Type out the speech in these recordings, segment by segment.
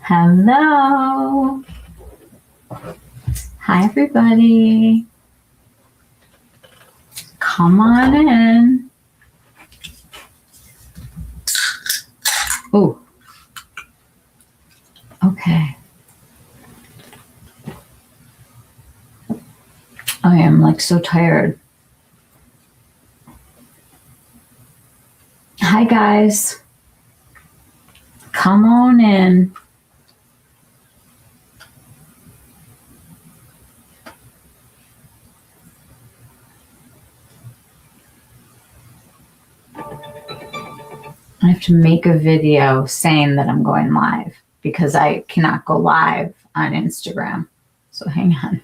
Hello. Hi, everybody. Come on in. Oh, okay. I am like so tired. Hi, guys. Come on in. I have to make a video saying that I'm going live because I cannot go live on Instagram. So hang on.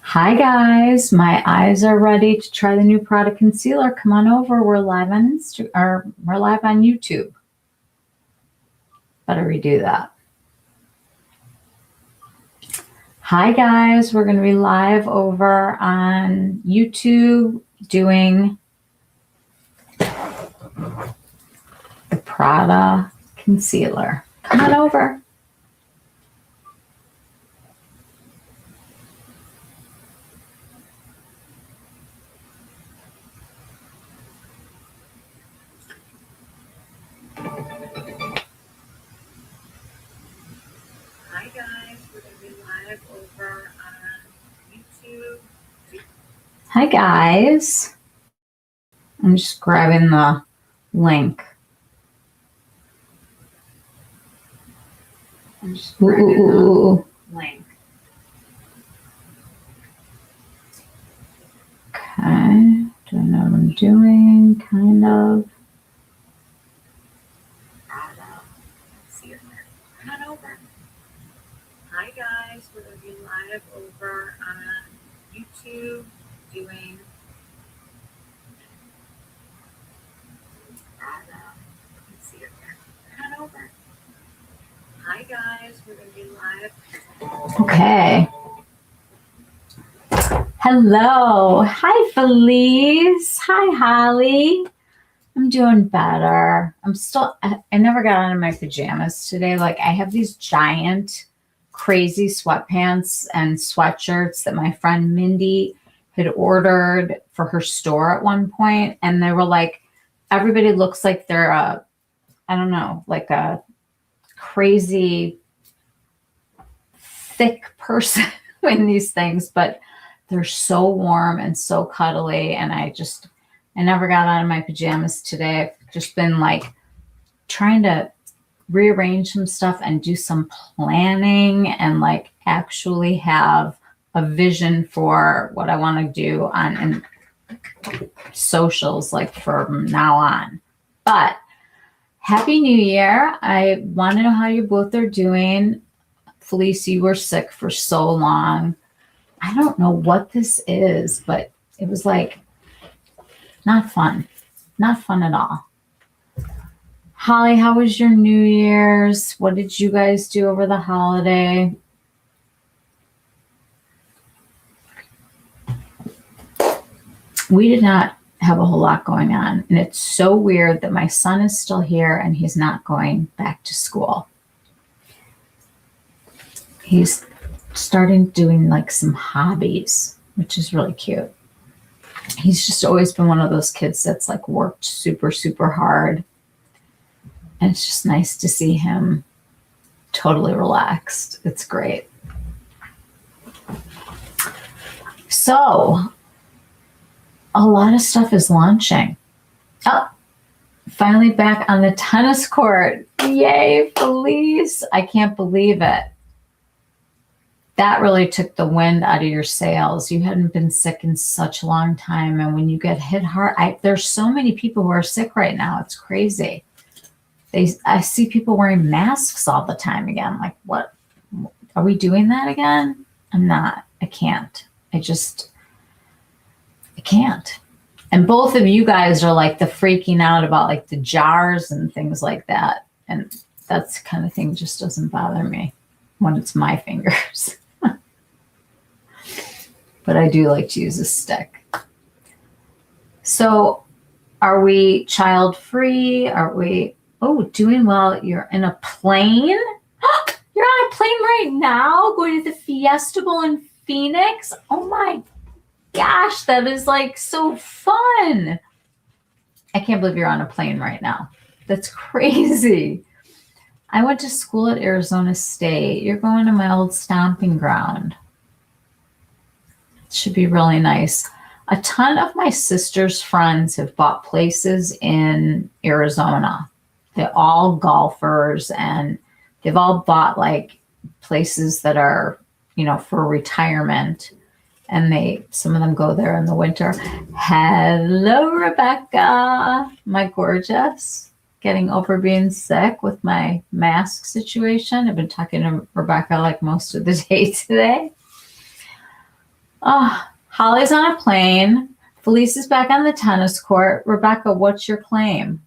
Hi guys, my eyes are ready to try the new Prada Concealer. Come on over. We're live on we're live on YouTube. Better redo that. Hi guys, we're going to be live over on YouTube doing the Prada Concealer. Come on over. Hi guys, we're going to be live over on YouTube. Hi guys. I'm just grabbing the link. Link. Okay, don't know what I'm doing, kind of. Prada Concealer. Come on over. Hi guys, we're going to be live over on YouTube doing Prada Concealer. Come on over. Hi guys, we're going to be live. Okay. Hello. Hi, Felice. Hi, Holly. I'm doing better. I never got out of my pajamas today. Like, I have these giant, crazy sweatpants and sweatshirts that my friend Mindy had ordered for her store at one point. And they were like, everybody looks like they're I don't know, like a crazy thick person in these things, but they're so warm and so cuddly. And I never got out of my pajamas today. I've just been like trying to rearrange some stuff and do some planning and like actually have a vision for what I want to do on socials, like from now on. But Happy New Year. I want to know how you both are doing. Felice, you were sick for so long. I don't know what this is, but it was like not fun. Not fun at all. Holly, how was your New Year's? What did you guys do over the holiday? We did not have a whole lot going on. And it's so weird that my son is still here and he's not going back to school. He's starting doing like some hobbies, which is really cute. He's just always been one of those kids that's like worked super, super hard. And it's just nice to see him totally relaxed. It's great. So a lot of stuff is launching. Oh, finally back on the tennis court. Yay, Felice. I can't believe it. That really took the wind out of your sails. You hadn't been sick in such a long time. And when you get hit hard, there's so many people who are sick right now. It's crazy. I see people wearing masks all the time again. Like, what? Are we doing that again? I'm not. I can't. I can't. And both of you guys are like the freaking out about like the jars and things like that. And that's the kind of thing just doesn't bother me when it's my fingers. But I do like to use a stick. So Are we child free? Are we, oh, doing well? You're in a plane? You're on a plane right now going to the Fiesta Bowl in Phoenix? Oh my gosh, that is like so fun. I can't believe you're on a plane right now. That's crazy. I went to school at Arizona State. You're going to my old stomping ground. It should be really nice. A ton of my sister's friends have bought places in Arizona. They're all golfers and they've all bought like places that are, you know, for retirement. And some of them go there in the winter. Hello, Rebecca, my gorgeous. Getting over being sick with my mask situation. I've been talking to Rebecca like most of the day today. Oh, Holly's on a plane. Felice is back on the tennis court. Rebecca, what's your claim?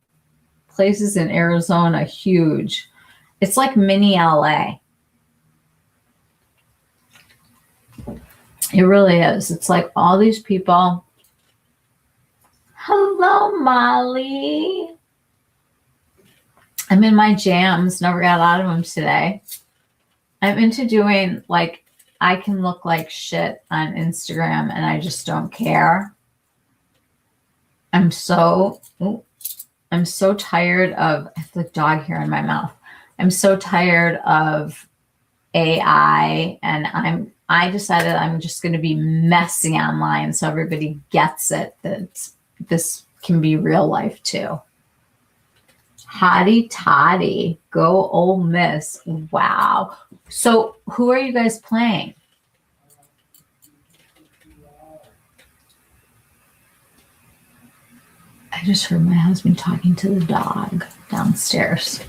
Places in Arizona, huge. It's like mini LA. It really is. It's like all these people. Hello, Molly. I'm in my jams. Never got out of them today. I'm into doing like, I can look like shit on Instagram and I just don't care. I'm so tired of, I have the dog hair in my mouth. I'm so tired of AI and I decided I'm just going to be messy online so everybody gets it that this can be real life too. Hottie toddy, go Ole Miss. Wow. So who are you guys playing? I just heard my husband talking to the dog downstairs.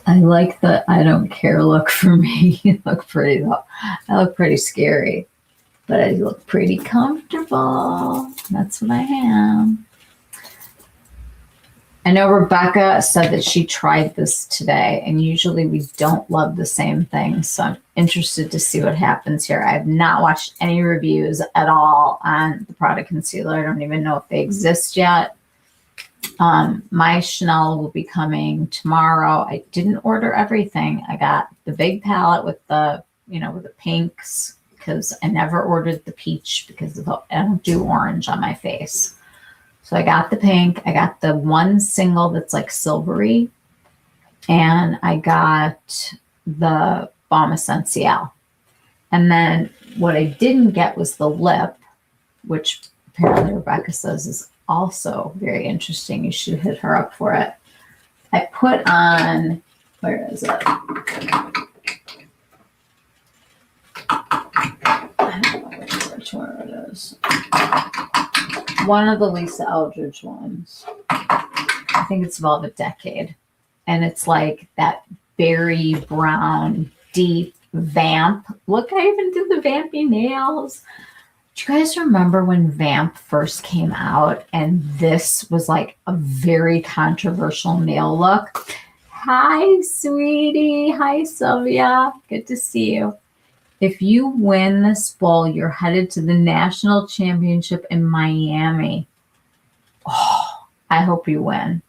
I like the I don't care look for me. You look pretty though. I look pretty scary, but I look pretty comfortable. That's what I am. I know Rebecca said that she tried this today, and usually we don't love the same things. So I'm interested to see what happens here. I have not watched any reviews at all on the Prada Concealer. I don't even know if they exist yet. My Chanel will be coming tomorrow. I didn't order everything. I got the big palette with the, with the pinks because I never ordered the peach because I don't do orange on my face. So I got the pink. I got the one single that's like silvery. And I got the Balm Essential. And then what I didn't get was the lip, which apparently Rebecca says is also very interesting. You should hit her up for it. I put on, where is it? I don't know which one it is. One of the Lisa Eldridge ones. I think it's Velvet Decade. And it's like that berry brown, deep vamp. Look, I even did the vampy nails. Do you guys remember when Vamp first came out and this was like a very controversial nail look? Hi, sweetie. Hi, Sylvia. Good to see you. If you win this bowl, you're headed to the national championship in Miami. Oh, I hope you win.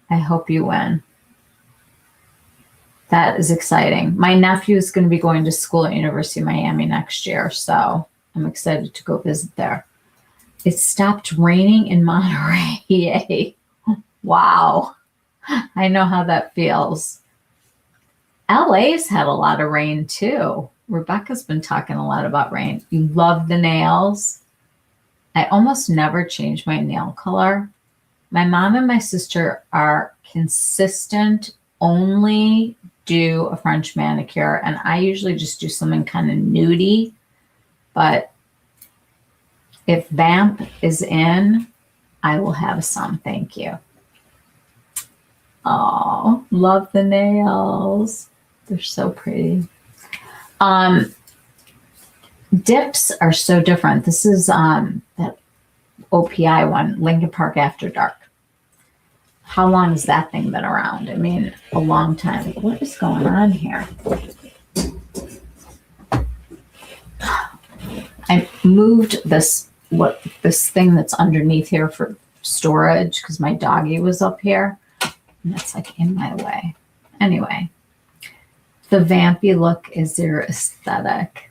I hope you win. That is exciting. My nephew is going to be going to school at University of Miami next year, so I'm excited to go visit there. It stopped raining in Monterey. Yay. Wow. I know how that feels. LA's had a lot of rain too. Rebecca's been talking a lot about rain. You love the nails. I almost never change my nail color. My mom and my sister are consistent, only do a French manicure, and I usually just do something kind of nudie. But if Vamp is in, I will have some. Thank you. Oh, love the nails. They're so pretty. Dips are so different. This is that OPI one, Lincoln Park After Dark. How long has that thing been around? I mean, a long time. What is going on here? I moved this thing that's underneath here for storage because my doggy was up here and that's like in my way. Anyway, the vampy look is your aesthetic.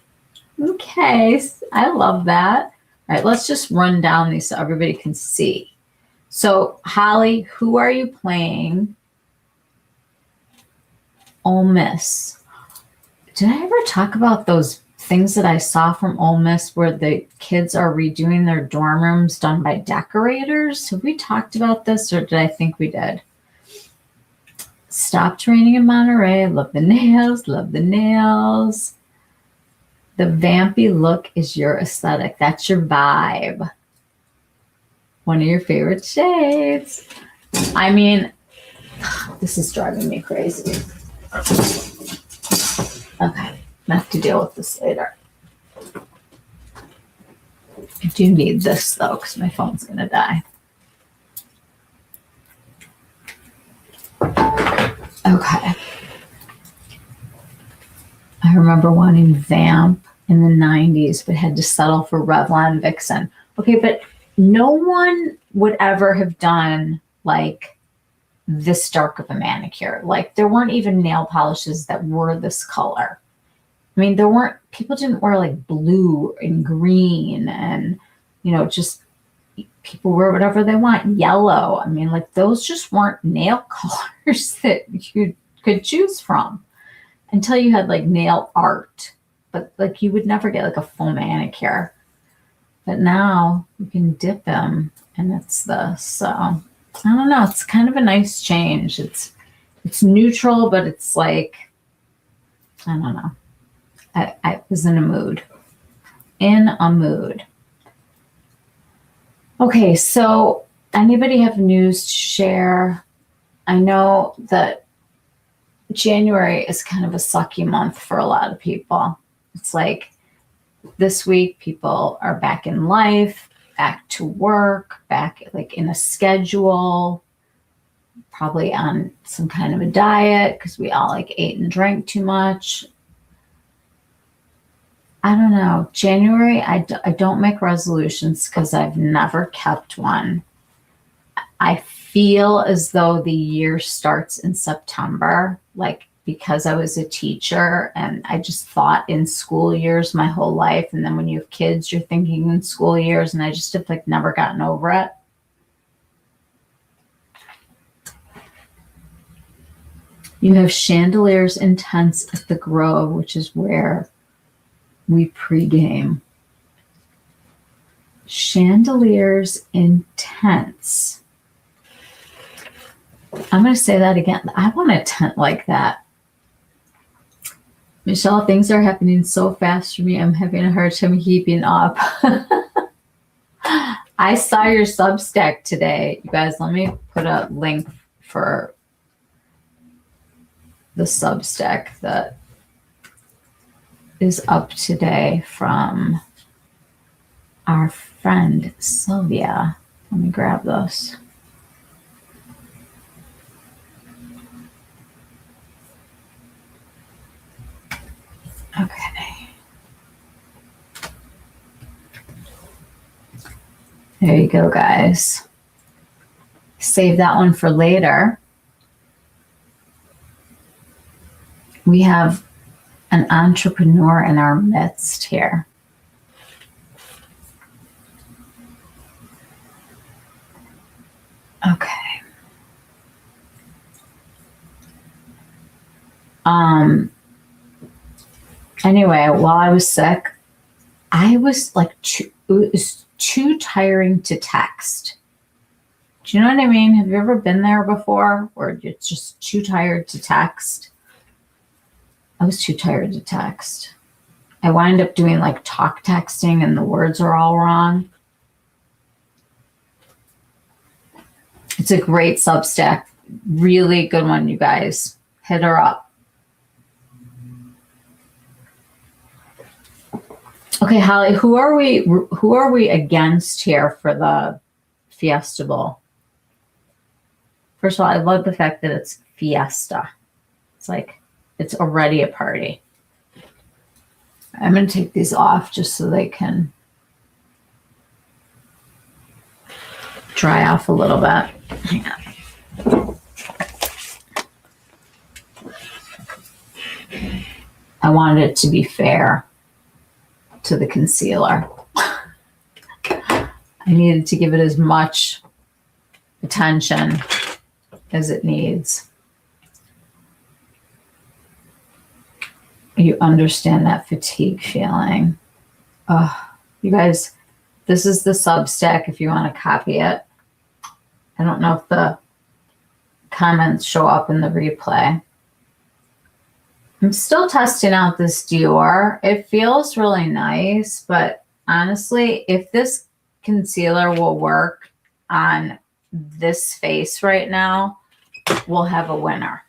Okay, I love that. All right, let's just run down these so everybody can see. So Holly, who are you playing? Ole Miss. Did I ever talk about those things that I saw from Ole Miss where the kids are redoing their dorm rooms done by decorators? Have we talked about this or did I think we did? Stopped raining in Monterey. Love the nails. Love the nails. The vampy look is your aesthetic. That's your vibe. One of your favorite shades. I mean, this is driving me crazy. Okay, I have to deal with this later. I do need this though, because my phone's gonna die. Okay. I remember wanting Vamp in the 90s, but had to settle for Revlon Vixen. Okay, but no one would ever have done like this dark of a manicure. Like there weren't even nail polishes that were this color. I mean, people didn't wear like blue and green and, you know, just people wear whatever they want. Yellow. I mean, like those just weren't nail colors that you could choose from until you had like nail art. But like you would never get like a full manicure. But now you can dip them and it's this. So I don't know. It's kind of a nice change. It's neutral, but it's like, I don't know. I was in a mood. In a mood. Okay, so anybody have news to share? I know that January is kind of a sucky month for a lot of people. It's like this week people are back in life, back to work, back like in a schedule, probably on some kind of a diet because we all like ate and drank too much. I don't know. January, I don't make resolutions because I've never kept one. I feel as though the year starts in September, like because I was a teacher and I just thought in school years my whole life. And then when you have kids, you're thinking in school years and I just have like never gotten over it. You have Chandeliers Intense at the Grove, which is where we pregame. Chandeliers Intense. I'm going to say that again. I want a tent like that. Michelle, things are happening so fast for me. I'm having a hard time keeping up. I saw your Substack today. You guys, let me put a link for the Substack that is up today from our friend Sylvia. Let me grab this. Okay. There you go, guys. Save that one for later. We have an entrepreneur in our midst here. Okay. Anyway, while I was sick, I was like, it was too tiring to text. Do you know what I mean? Have you ever been there before where you're just too tired to text? I was too tired to text. I wind up doing like talk texting and the words are all wrong. It's a great Substack. Really good one, you guys. Hit her up. Okay, Holly, who are we against here for the Fiestival? First of all, I love the fact that it's Fiesta. It's like it's already a party. I'm going to take these off just so they can dry off a little bit. Hang on. I wanted it to be fair to the concealer. I needed to give it as much attention as it needs. You understand that fatigue feeling. Oh, you guys, this is the Substack if you want to copy it. I don't know if the comments show up in the replay. I'm still testing out this Dior. It feels really nice, but honestly, if this concealer will work on this face right now, we'll have a winner.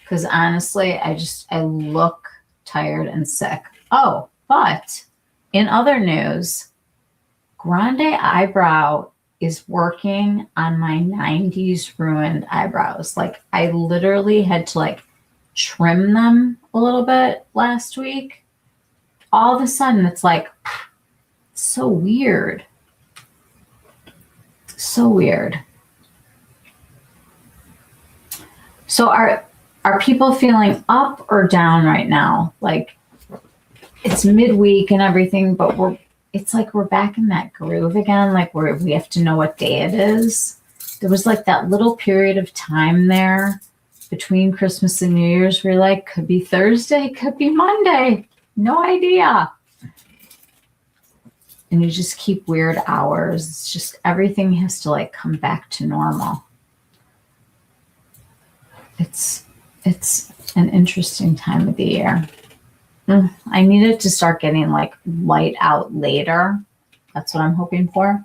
Because honestly, I look tired and sick. Oh, but in other news, Grande Eyebrow is working on my 90s ruined eyebrows. Like, I literally had to like trim them a little bit last week. All of a sudden, it's like so weird. So weird. So are people feeling up or down right now? Like, it's midweek and everything, but it's like we're back in that groove again, like where we have to know what day it is. There was like that little period of time there between Christmas and New Year's where you're like, could be Thursday, could be Monday. No idea. And you just keep weird hours. It's just everything has to like come back to normal. It's an interesting time of the year. I needed to start getting like light out later. That's what I'm hoping for.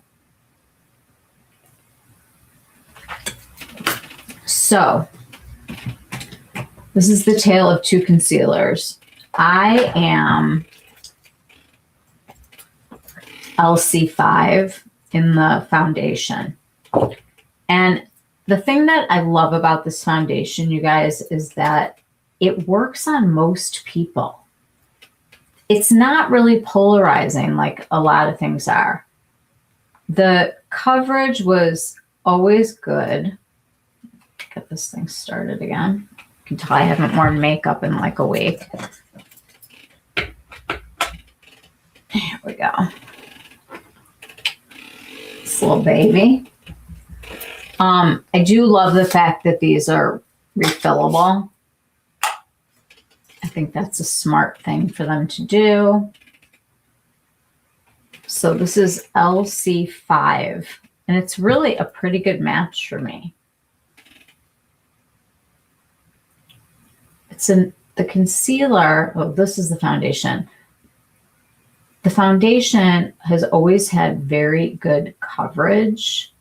So this is the tale of two concealers. I am LC5 in the foundation. And the thing that I love about this foundation, you guys, is that it works on most people. It's not really polarizing like a lot of things are. The coverage was always good. Get this thing started again. You can tell I haven't worn makeup in like a week. Here we go. This little baby. I do love the fact that these are refillable. I think that's a smart thing for them to do. So this is LC5, and it's really a pretty good match for me. It's in the concealer. Oh, this is the foundation. The foundation has always had very good coverage.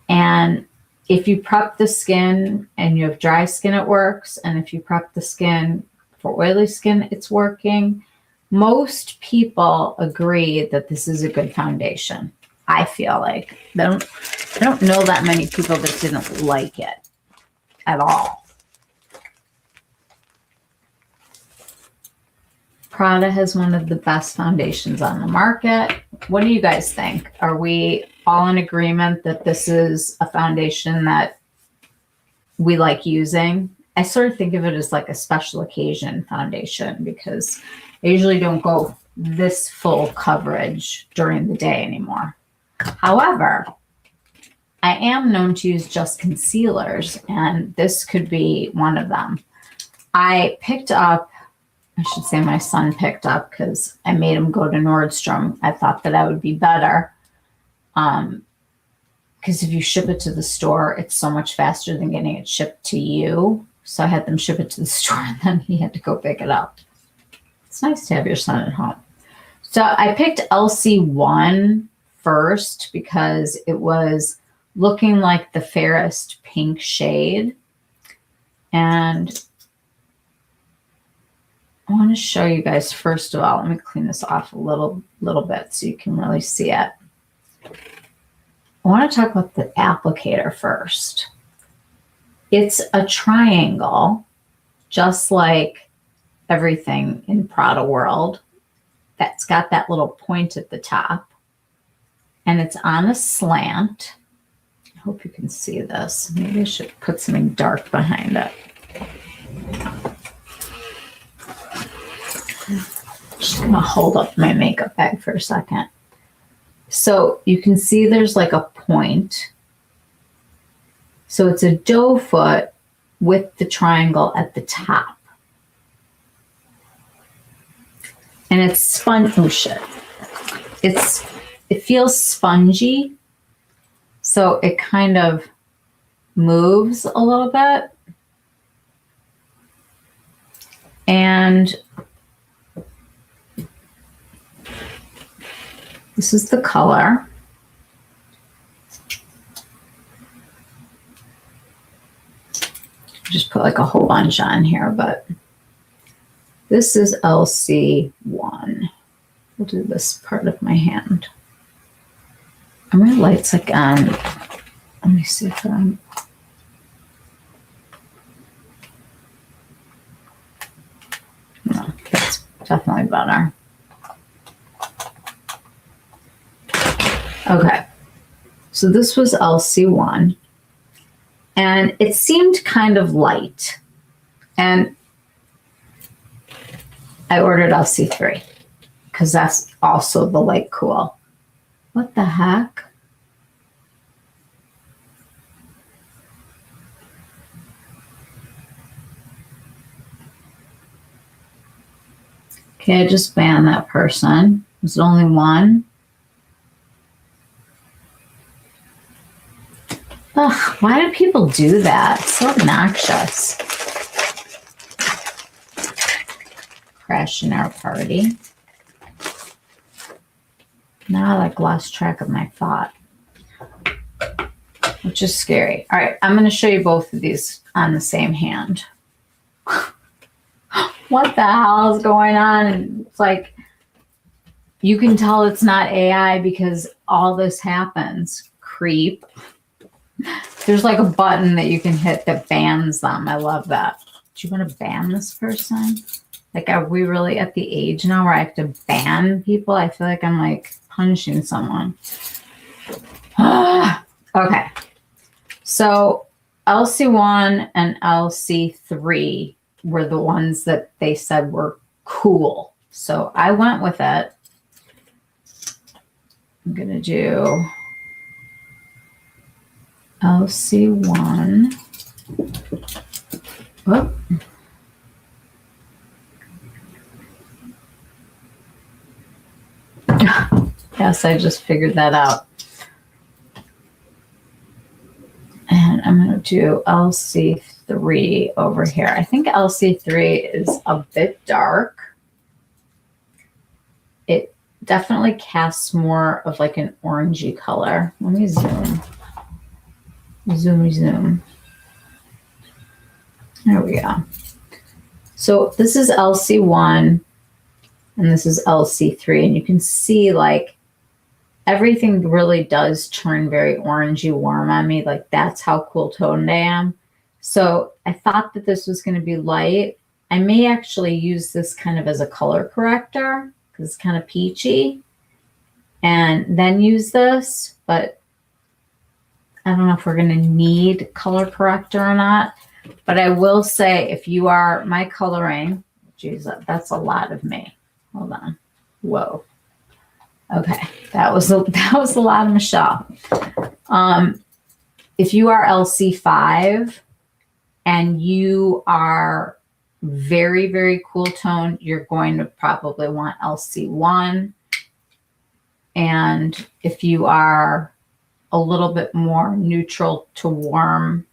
And if you prep the skin and you have dry skin, it works. And if you prep the skin for oily skin, it's working. Most people agree that this is a good foundation. I feel like I don't know that many people that didn't like it at all. Prada has one of the best foundations on the market. What do you guys think? Are we all in agreement that this is a foundation that we like using? I sort of think of it as like a special occasion foundation because I usually don't go this full coverage during the day anymore. However, I am known to use just concealers, and this could be one of them. I picked up, I should say my son picked up because I made him go to Nordstrom. I thought that I would be better. Because if you ship it to the store, it's so much faster than getting it shipped to you. So I had them ship it to the store and then he had to go pick it up. It's nice to have your son at home. So I picked LC1 first because it was looking like the fairest pink shade. And I want to show you guys, first of all, let me clean this off a little bit so you can really see it. I want to talk about the applicator first. It's a triangle, just like everything in Prada world. that's got that little point at the top. And it's on a slant. I hope you can see this. Maybe I should put something dark behind it. Just gonna hold up my makeup bag for a second. So you can see there's like a point. So it's a doe foot with the triangle at the top. And it's sponge, oh shit. It feels spongy. So it kind of moves a little bit. And this is the color. Just put like a whole bunch on here, but this is LC1. We'll do this part of my hand. And my light's like on. Let me see if I'm. No, that's definitely better. Okay, so this was LC1, and it seemed kind of light, and I ordered LC3 because that's also the light cool. What the heck? Okay, I just banned that person. There's only one. Ugh, why do people do that? It's so obnoxious. Crashing our party. Now I like lost track of my thought, which is scary. All right, I'm going to show you both of these on the same hand. What the hell is going on? It's like, you can tell it's not AI because all this happens. Creep. There's like a button that you can hit that bans them. I love that. Do you want to ban this person? Like, are we really at the age now where I have to ban people? I feel like I'm like punishing someone. Okay. So LC1 and LC3 were the ones that they said were cool. So I went with it. I'm going to do LC1. Whoop. Yes, I just figured that out. And I'm going to do LC3 over here. I think LC3 is a bit dark. It definitely casts more of like an orangey color. Let me zoom. Zoom. There we go. So this is LC1 and this is LC3. And you can see like everything really does turn very orangey warm on me. Like that's how cool toned I am. So I thought that this was going to be light. I may actually use this kind of as a color corrector because it's kind of peachy. And then use this, but I don't know if we're going to need color corrector or not. But I will say if you are my coloring, geez, that's a lot of me. Hold on. Whoa. Okay, that was a lot of Michelle. If you are LC5 and you are very, very cool tone, you're going to probably want LC1. And if you are a little bit more neutral to warm,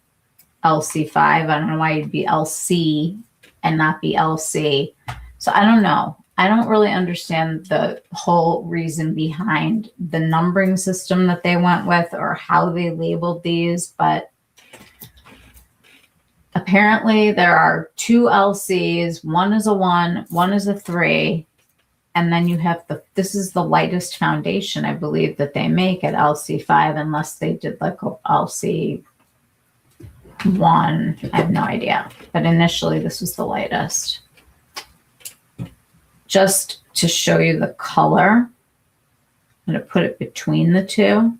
LC5, I don't know why you'd be LC and not be LC. So I don't know. I don't really understand the whole reason behind the numbering system that they went with or how they labeled these, but apparently there are two LCs. One is a 1, one is a 3, and then you have this is the lightest foundation, I believe, that they make at LC5, unless they did like a LC1. I have no idea, but initially this was the lightest. Just to show you the color. I'm going to put it between the two.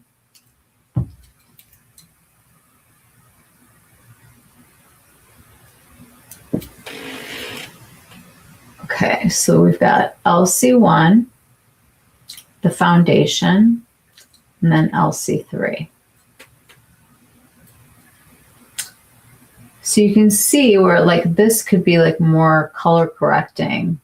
Okay, so we've got LC1, the foundation, and then LC3. So you can see where like this could be like more color correcting.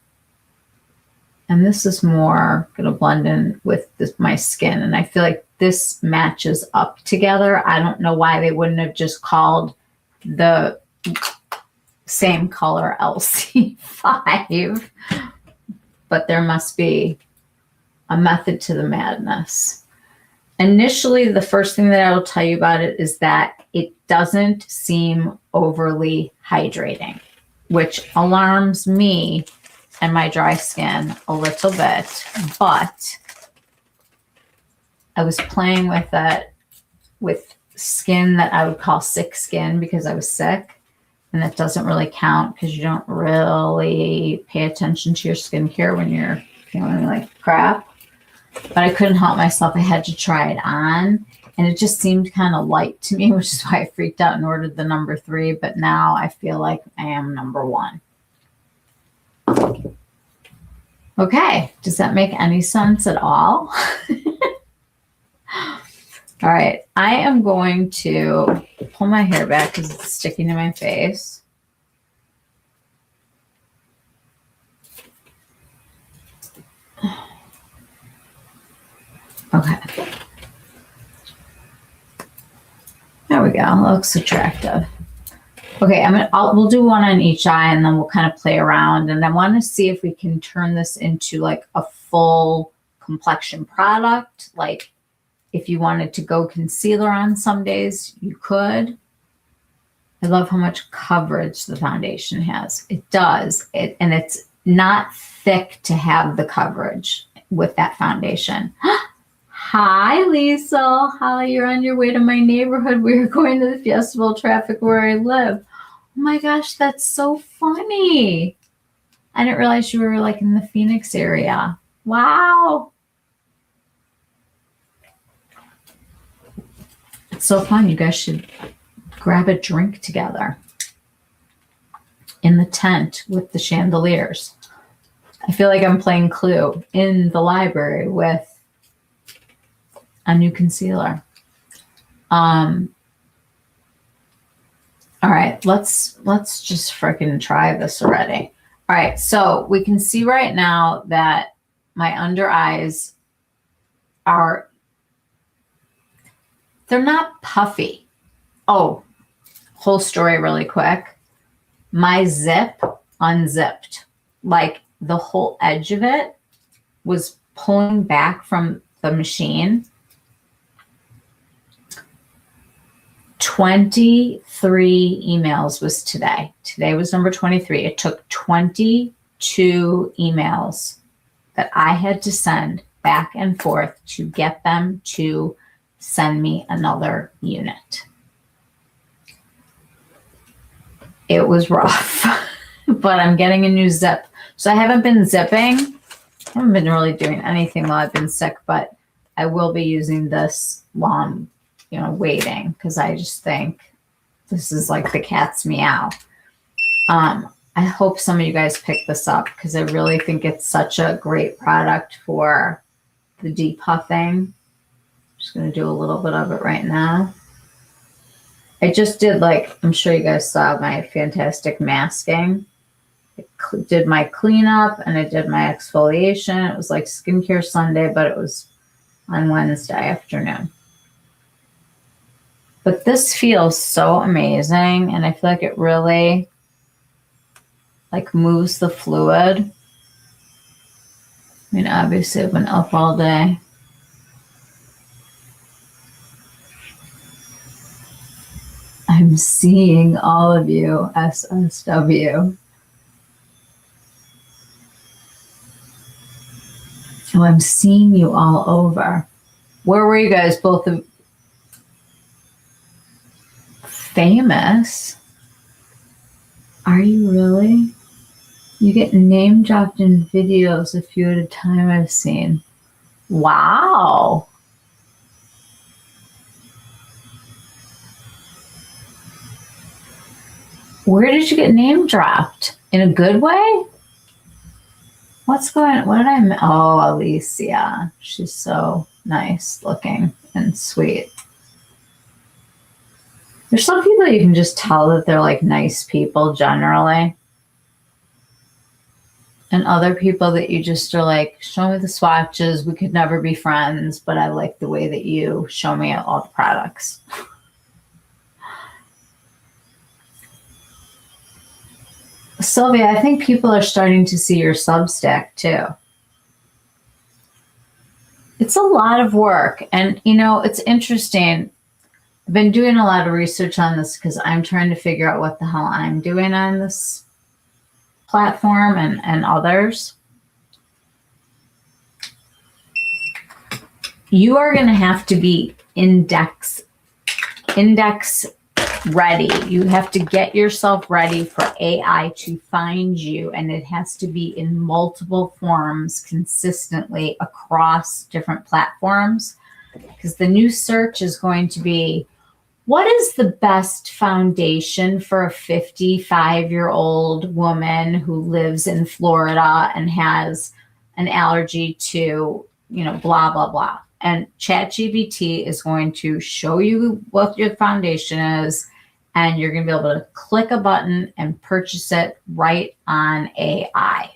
And this is more going to blend in with my skin. And I feel like this matches up together. I don't know why they wouldn't have just called the same color LC5, but there must be a method to the madness. Initially, the first thing that I will tell you about it is that it doesn't seem overly hydrating, which alarms me and my dry skin a little bit, but I was playing with it with skin that I would call sick skin because I was sick. And that doesn't really count because you don't really pay attention to your skincare when you're feeling like crap. But I couldn't help myself. I had to try it on. And it just seemed kind of light to me, which is why I freaked out and ordered the number 3. But now I feel like I am number 1. Okay. Does that make any sense at all? All right, I am going to pull my hair back because it's sticking to my face. Okay. There we go. That looks attractive. Okay, we'll do one on each eye and then we'll kind of play around. And I want to see if we can turn this into like a full complexion product. Like, if you wanted to go concealer on some days, you could. I love how much coverage the foundation has. It does. And it's not thick to have the coverage with that foundation. Hi, Lisa. How you're on your way to my neighborhood. We're going to the festival traffic where I live. Oh my gosh, that's so funny. I didn't realize you were like in the Phoenix area. Wow. It's so fun. You guys should grab a drink together in the tent with the chandeliers. I feel like I'm playing Clue in the library with a new concealer. All right, let's just freaking try this already. All right, so we can see right now that my under eyes they're not puffy. Oh, whole story really quick. My zip unzipped. Like the whole edge of it was pulling back from the machine. 23 emails was today. Today was number 23. It took 22 emails that I had to send back and forth to get them to send me another unit. It was rough, but I'm getting a new zip. So I haven't been zipping. I haven't been really doing anything while I've been sick, but I will be using this while I'm, waiting, because I just think this is like the cat's meow. I hope some of you guys pick this up because I really think it's such a great product for the depuffing. Just going to do a little bit of it right now. I just did I'm sure you guys saw my fantastic masking. I did my cleanup and I did my exfoliation. It was like Skincare Sunday, but it was on Wednesday afternoon. But this feels so amazing, and I feel like it really moves the fluid. Obviously I've been up all day. I'm seeing all of you, SSW. So I'm seeing you all over. Where were you guys? Both of famous? Are you really? You get name dropped in videos a few at a time I've seen. Wow. Where did you get name dropped? In a good way? What's going on? What did I miss? Oh, Elise, yeah. She's so nice looking and sweet. There's some people you can just tell that they're like nice people generally. And other people that you just are like, show me the swatches. We could never be friends, but I like the way that you show me all the products. Sylvia, I think people are starting to see your Substack too. It's a lot of work. And, you know, it's interesting. I've been doing a lot of research on this because I'm trying to figure out what the hell I'm doing on this platform and others. You are going to have to be index ready. You have to get yourself ready for AI to find you, and it has to be in multiple forms consistently across different platforms, because the new search is going to be, what is the best foundation for a 55-year-old woman who lives in Florida and has an allergy to, you know, blah, blah, blah. And ChatGPT is going to show you what your foundation is, and you're going to be able to click a button and purchase it right on AI.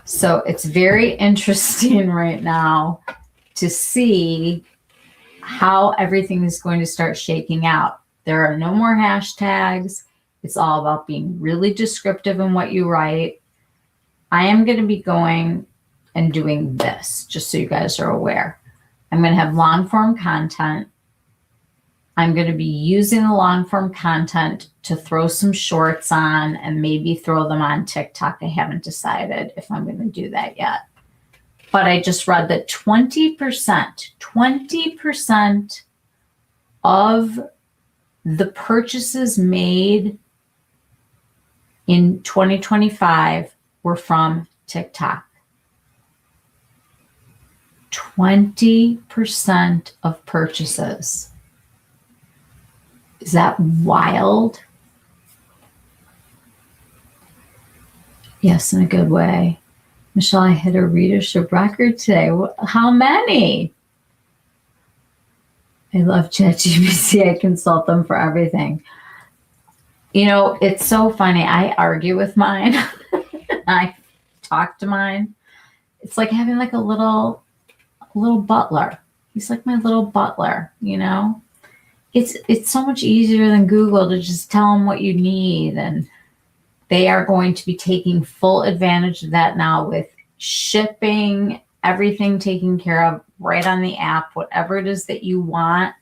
So it's very interesting right now to see how everything is going to start shaking out. There are no more hashtags. It's all about being really descriptive in what you write. I am going to be going and doing this, just so you guys are aware. I'm going to have long form content. I'm going to be using the long form content to throw some shorts on and maybe throw them on TikTok. I haven't decided if I'm going to do that yet. But I just read that 20% of the purchases made in 2025 were from TikTok. 20% of purchases. Is that wild? Yes, in a good way. Michelle, I hit a readership record today. How many? I love ChatGPT. I consult them for everything. You know, it's so funny. I argue with mine. I talk to mine. It's like having like a little butler. He's like my little butler, you know? It's so much easier than Google to just tell them what you need, and they are going to be taking full advantage of that now with shipping, everything taken care of right on the app. Whatever it is that you want,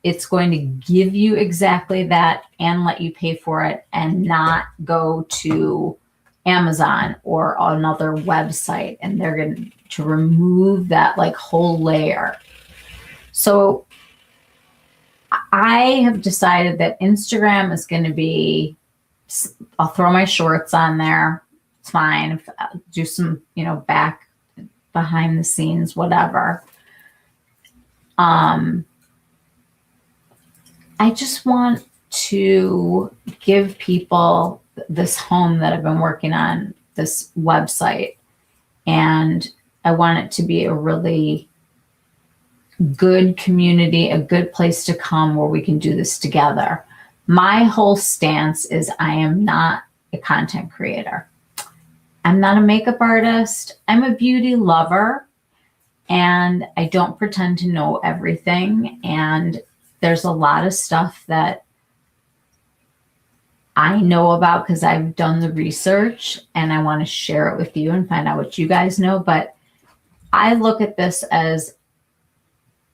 it's going to give you exactly that and let you pay for it and not go to Amazon or another website, and they're going to remove that like whole layer. So I have decided that Instagram is going to be, I'll throw my shorts on there. It's fine. Do some, you know, back behind the scenes, whatever. I just want to give people this home that I've been working on, this website, and I want it to be a really good community, a good place to come where we can do this together. My whole stance is I am not a content creator. I'm not a makeup artist. I'm a beauty lover, and I don't pretend to know everything. And there's a lot of stuff that I know about because I've done the research, and I want to share it with you and find out what you guys know. But I look at this as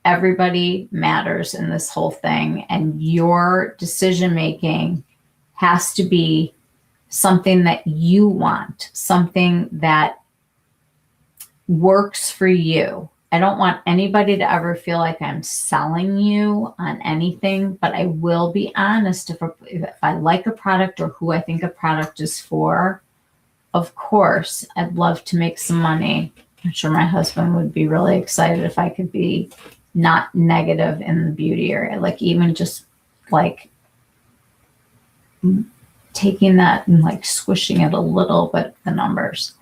everybody matters in this whole thing, and your decision making has to be something that you want, something that works for you. I don't want anybody to ever feel like I'm selling you on anything, but I will be honest if I like a product or who I think a product is for. Of course, I'd love to make some money. I'm sure my husband would be really excited if I could be not negative in the beauty area, like even just like taking that and like squishing it a little bit, the numbers.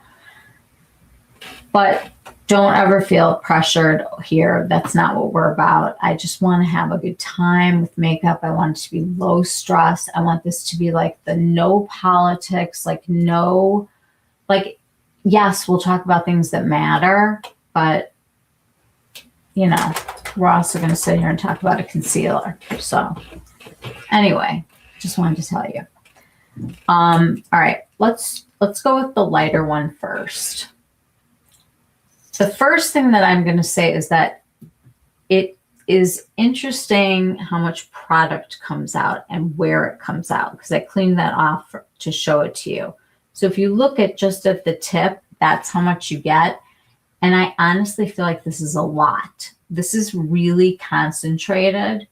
But don't ever feel pressured here. That's not what we're about. I just want to have a good time with makeup. I want it to be low stress. I want this to be like the no politics, like no, like, yes, we'll talk about things that matter, but you know, we're also going to sit here and talk about a concealer. So anyway, just wanted to tell you. All right, let's go with the lighter one first. The first thing that I'm going to say is that it is interesting how much product comes out and where it comes out, because I cleaned that off to show it to you. So if you look at just at the tip, that's how much you get. And I honestly feel like this is a lot. This is really concentrated.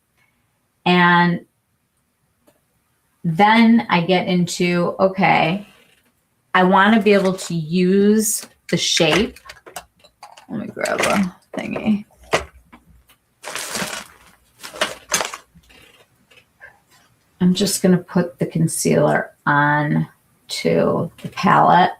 And then I get into, okay, I want to be able to use the shape. Let me grab a thingy. I'm just going to put the concealer on to the palette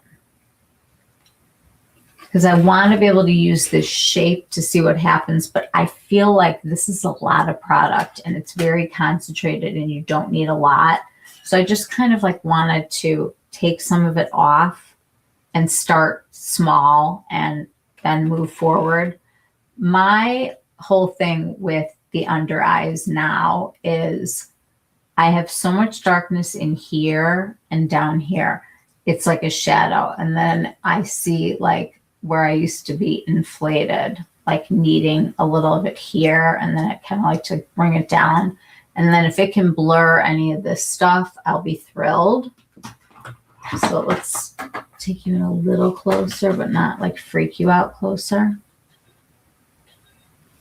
because I want to be able to use this shape to see what happens, but I feel like this is a lot of product and it's very concentrated and you don't need a lot. So I just kind of like wanted to take some of it off and start small and then move forward. My whole thing with the under eyes now is I have so much darkness in here and down here. It's like a shadow. And then I see like where I used to be inflated, like needing a little of it here. And then I kind of like to bring it down. And then if it can blur any of this stuff, I'll be thrilled. So let's take you in a little closer, but not like freak you out closer.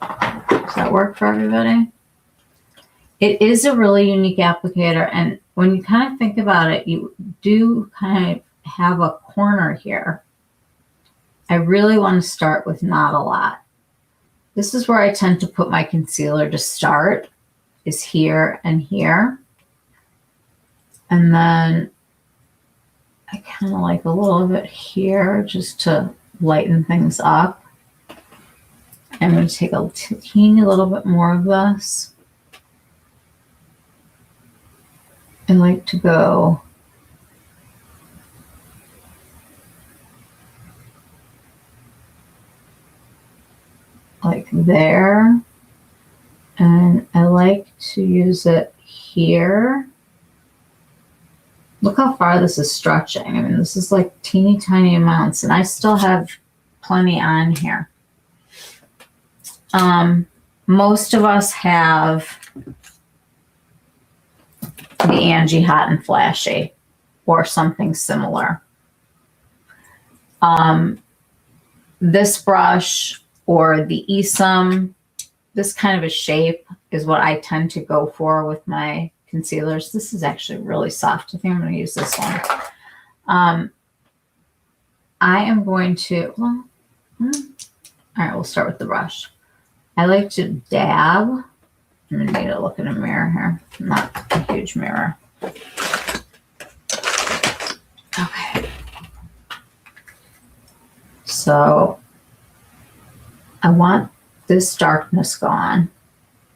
Does that work for everybody? It is a really unique applicator. And when you kind of think about it, you do kind of have a corner here. I really want to start with not a lot. This is where I tend to put my concealer to start, is here and here. And then I kind of like a little bit here just to lighten things up. I'm going to take a teeny little bit more of this. I like to go like there. And I like to use it here. Look how far this is stretching. I mean, this is like teeny tiny amounts, and I still have plenty on here. Most of us have the Angie Hot and Flashy or something similar. This brush or the Esam, this kind of a shape is what I tend to go for with my concealers. This is actually really soft. I think I'm going to use this one. I am going to, well, all right, we'll start with the brush. I like to dab. I'm going to need to look in a mirror here. Not a huge mirror. Okay. So I want this darkness gone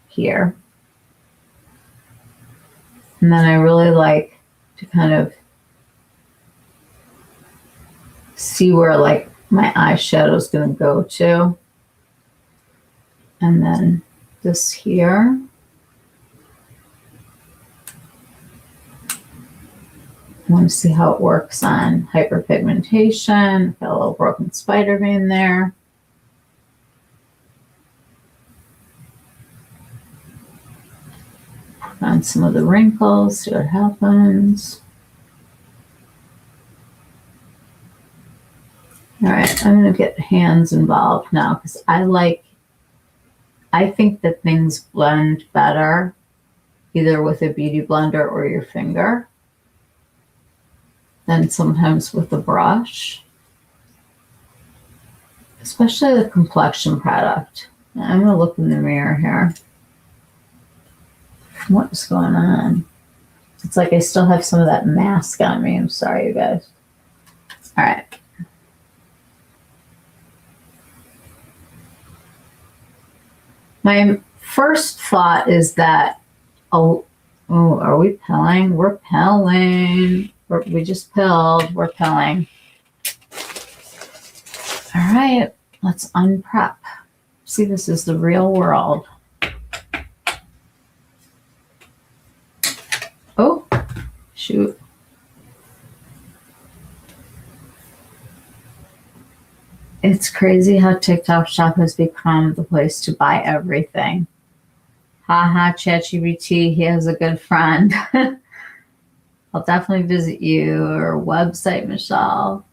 here. And then I really like to kind of see where like my eyeshadow is going to go to. And then this here. I want to see how it works on hyperpigmentation. Got a little broken spider vein there. Put on some of the wrinkles, see what happens. All right. I'm going to get hands involved now because I think that things blend better either with a beauty blender or your finger than sometimes with a brush. Especially the complexion product. I'm going to look in the mirror here. What is going on? It's like I still have some of that mask on me. I'm sorry, you guys. All right. My first thought is that, are we pilling? We're pilling. We just pilled. We're pilling. All right, let's unprep. See, this is the real world. Oh, shoot. It's crazy how TikTok Shop has become the place to buy everything. Haha, ChatGPT, he has a good friend. I'll definitely visit your website, Michelle,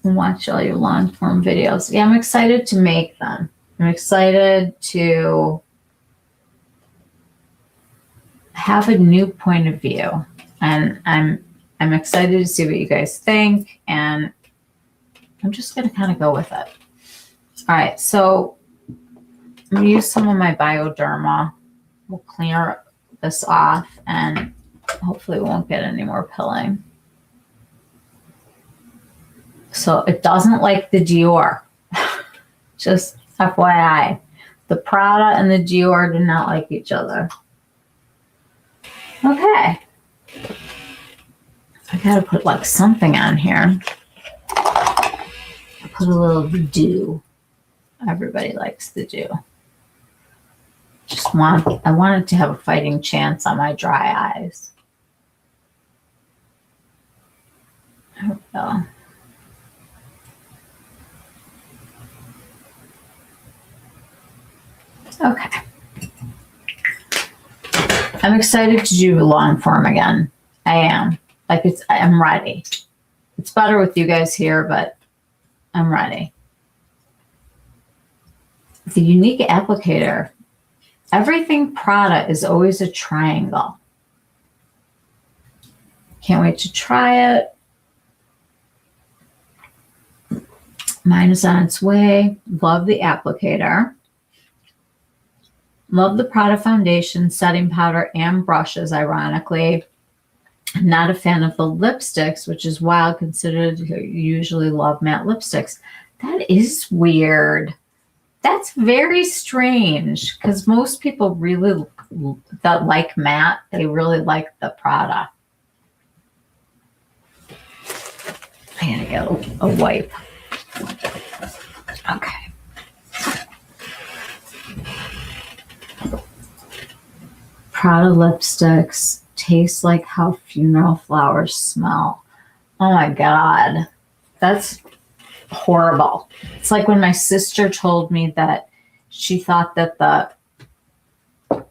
and watch all your long form videos. Yeah, I'm excited to make them. I'm excited to have a new point of view, and I'm excited to see what you guys think, and I'm just going to kind of go with it. All right, so I'm going to use some of my Bioderma. We'll clear this off, and hopefully we won't get any more pilling. So it doesn't like the Dior. Just FYI. The Prada and the Dior do not like each other. Okay. I gotta put like something on here. Put a little dew. Everybody likes the dew. I wanted to have a fighting chance on my dry eyes. There we go. Okay. I'm excited to do long form again. I am. I'm ready. It's better with you guys here, but I'm ready. The unique applicator. Everything Prada is always a triangle. Can't wait to try it. Mine is on its way. Love the applicator. Love the Prada foundation, setting powder, and brushes, ironically. I'm not a fan of the lipsticks, which is wild considered you usually love matte lipsticks. That is weird. That's very strange because most people really that like matte, they really like the Prada. I gotta get a wipe. Okay. Prada lipsticks taste like how funeral flowers smell. Oh my God. That's horrible. It's like when my sister told me that she thought that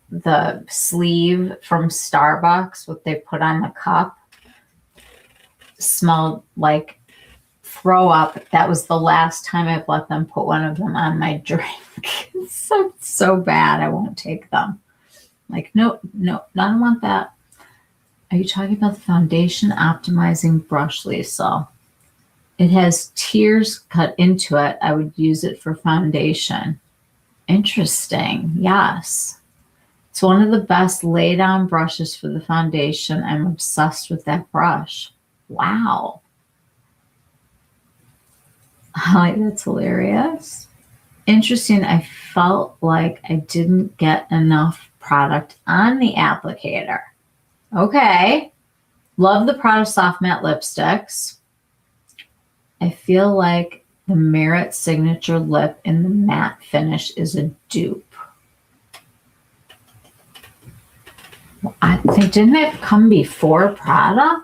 the sleeve from Starbucks, what they put on the cup, smelled like throw up. That was the last time I've let them put one of them on my drink. It's so bad. I won't take them. Like, no, I don't want that. Are you talking about the foundation optimizing brush, Lisa? It has tears cut into it. I would use it for foundation. Interesting. Yes. It's one of the best lay down brushes for the foundation. I'm obsessed with that brush. Wow. Holly, that's hilarious. Interesting. I felt like I didn't get enough product on the applicator. Okay. Love the Prada Soft Matte Lipsticks. I feel like the Merit Signature Lip in the matte finish is a dupe. Well, I think, didn't it come before Prada?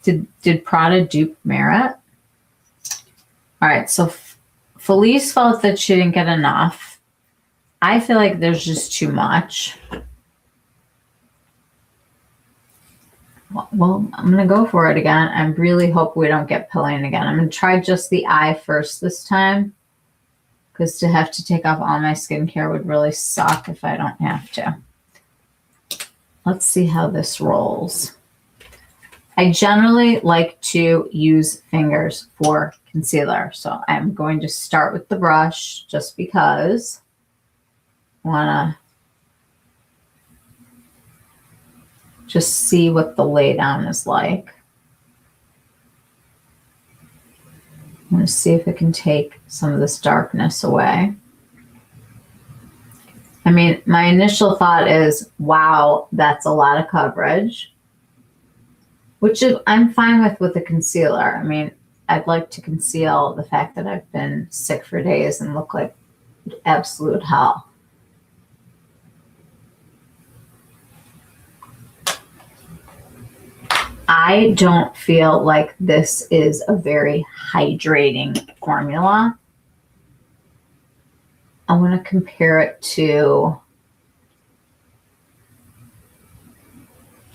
Did Prada dupe Merit? All right, so Felice felt that she didn't get enough. I feel like there's just too much. Well, I'm going to go for it again. I really hope we don't get pilling again. I'm going to try just the eye first this time, because to have to take off all my skincare would really suck if I don't have to. Let's see how this rolls. I generally like to use fingers for concealer. So I'm going to start with the brush just because I want to just see what the lay down is like. I'm going to see if it can take some of this darkness away. I mean, my initial thought is, wow, that's a lot of coverage, which I'm fine with the concealer. I mean, I'd like to conceal the fact that I've been sick for days and look like absolute hell. I don't feel like this is a very hydrating formula. I want to compare it to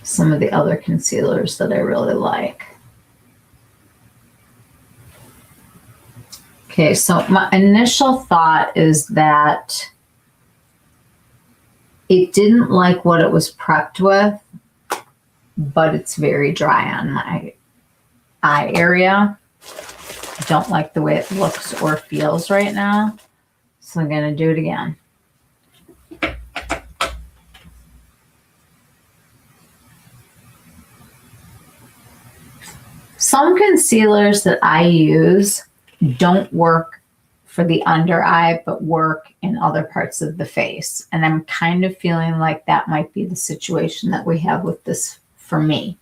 some of the other concealers that I really like. Okay, so my initial thought is that it didn't like what it was prepped with, but it's very dry on my eye area. I don't like the way it looks or feels right now, so I'm going to do it again. Some concealers that I use don't work for the under eye, but work in other parts of the face. And I'm kind of feeling like that might be the situation that we have with this for me.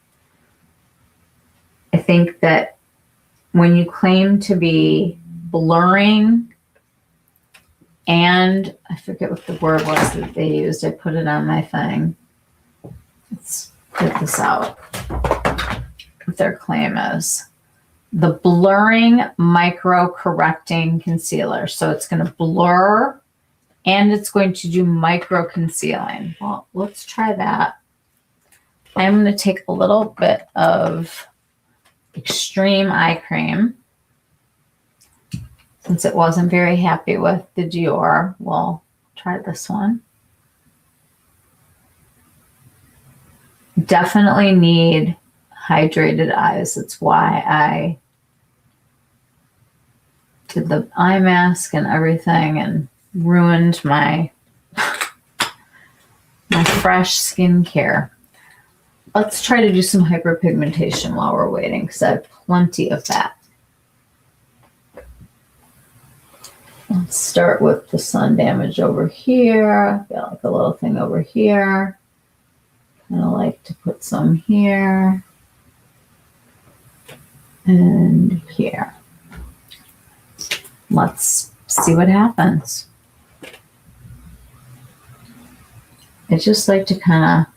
I think that when you claim to be blurring, and I forget what the word was that they used, I put it on my thing. Let's get this out. What their claim is. The blurring micro correcting concealer. So it's going to blur and it's going to do micro concealing. Well, let's try that. I'm going to take a little bit of Extreme Eye Cream. Since it wasn't very happy with the Dior, we'll try this one. Definitely need hydrated eyes. That's why I did the eye mask and everything and ruined my fresh skincare. Let's try to do some hyperpigmentation while we're waiting, because I have plenty of that. Let's start with the sun damage over here. Got like a little thing over here. Kind of like to put some here and here. Let's see what happens. I just like to kind of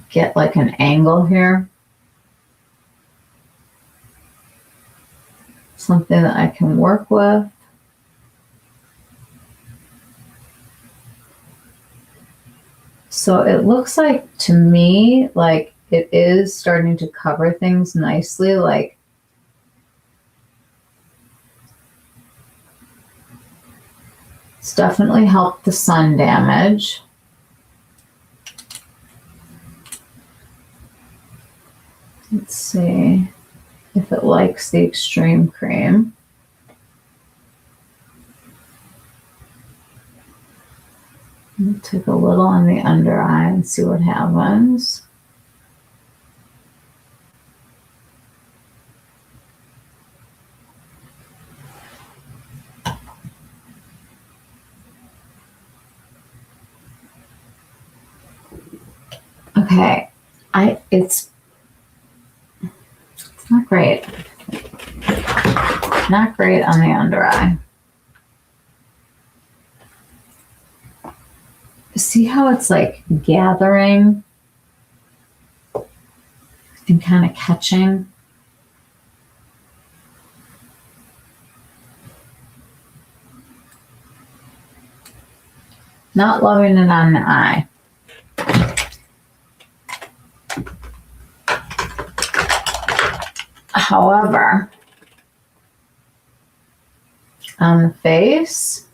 get like an angle here. Something that I can work with. So it looks like to me like it is starting to cover things nicely. Like it's definitely helped the sun damage. Let's see if it likes the extreme cream. I'll take a little on the under eye and see what happens. Okay, it's not great. Not great on the under eye. See how it's like gathering and kind of catching? Not loving it on the eye. However, on the face,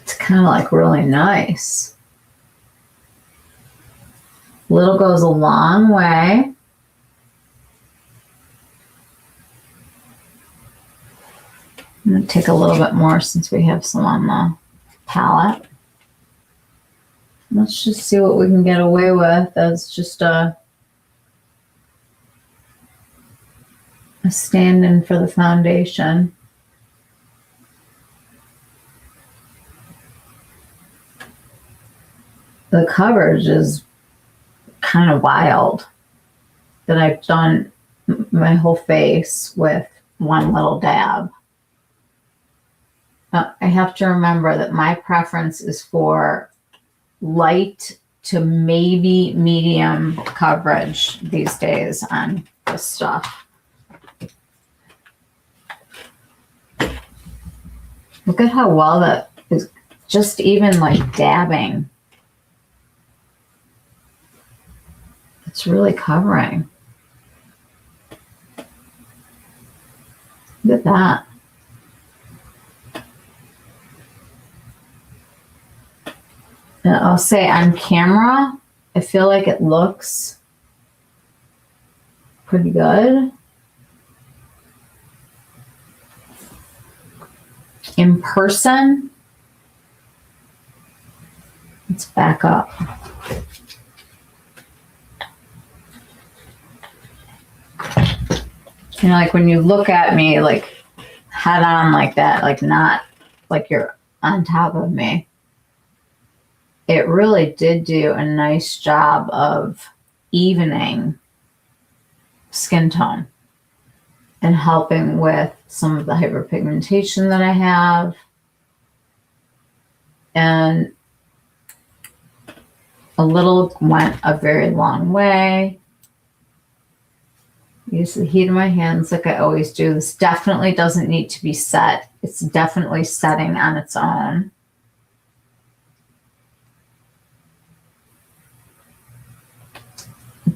it's kind of like really nice. Little goes a long way. I'm going to take a little bit more since we have some on the palette. Let's just see what we can get away with as just a stand-in for the foundation. The coverage is kind of wild that I've done my whole face with one little dab. I have to remember that my preference is for light to maybe medium coverage these days on this stuff. Look at how well that is, just even like dabbing. It's really covering. Look at that. And I'll say on camera, I feel like it looks pretty good. In person, let's back up. You know, like when you look at me like head on like that, like not like you're on top of me. It really did do a nice job of evening skin tone and helping with some of the hyperpigmentation that I have. And a little went a very long way. Use the heat of my hands like I always do. This definitely doesn't need to be set. It's definitely setting on its own.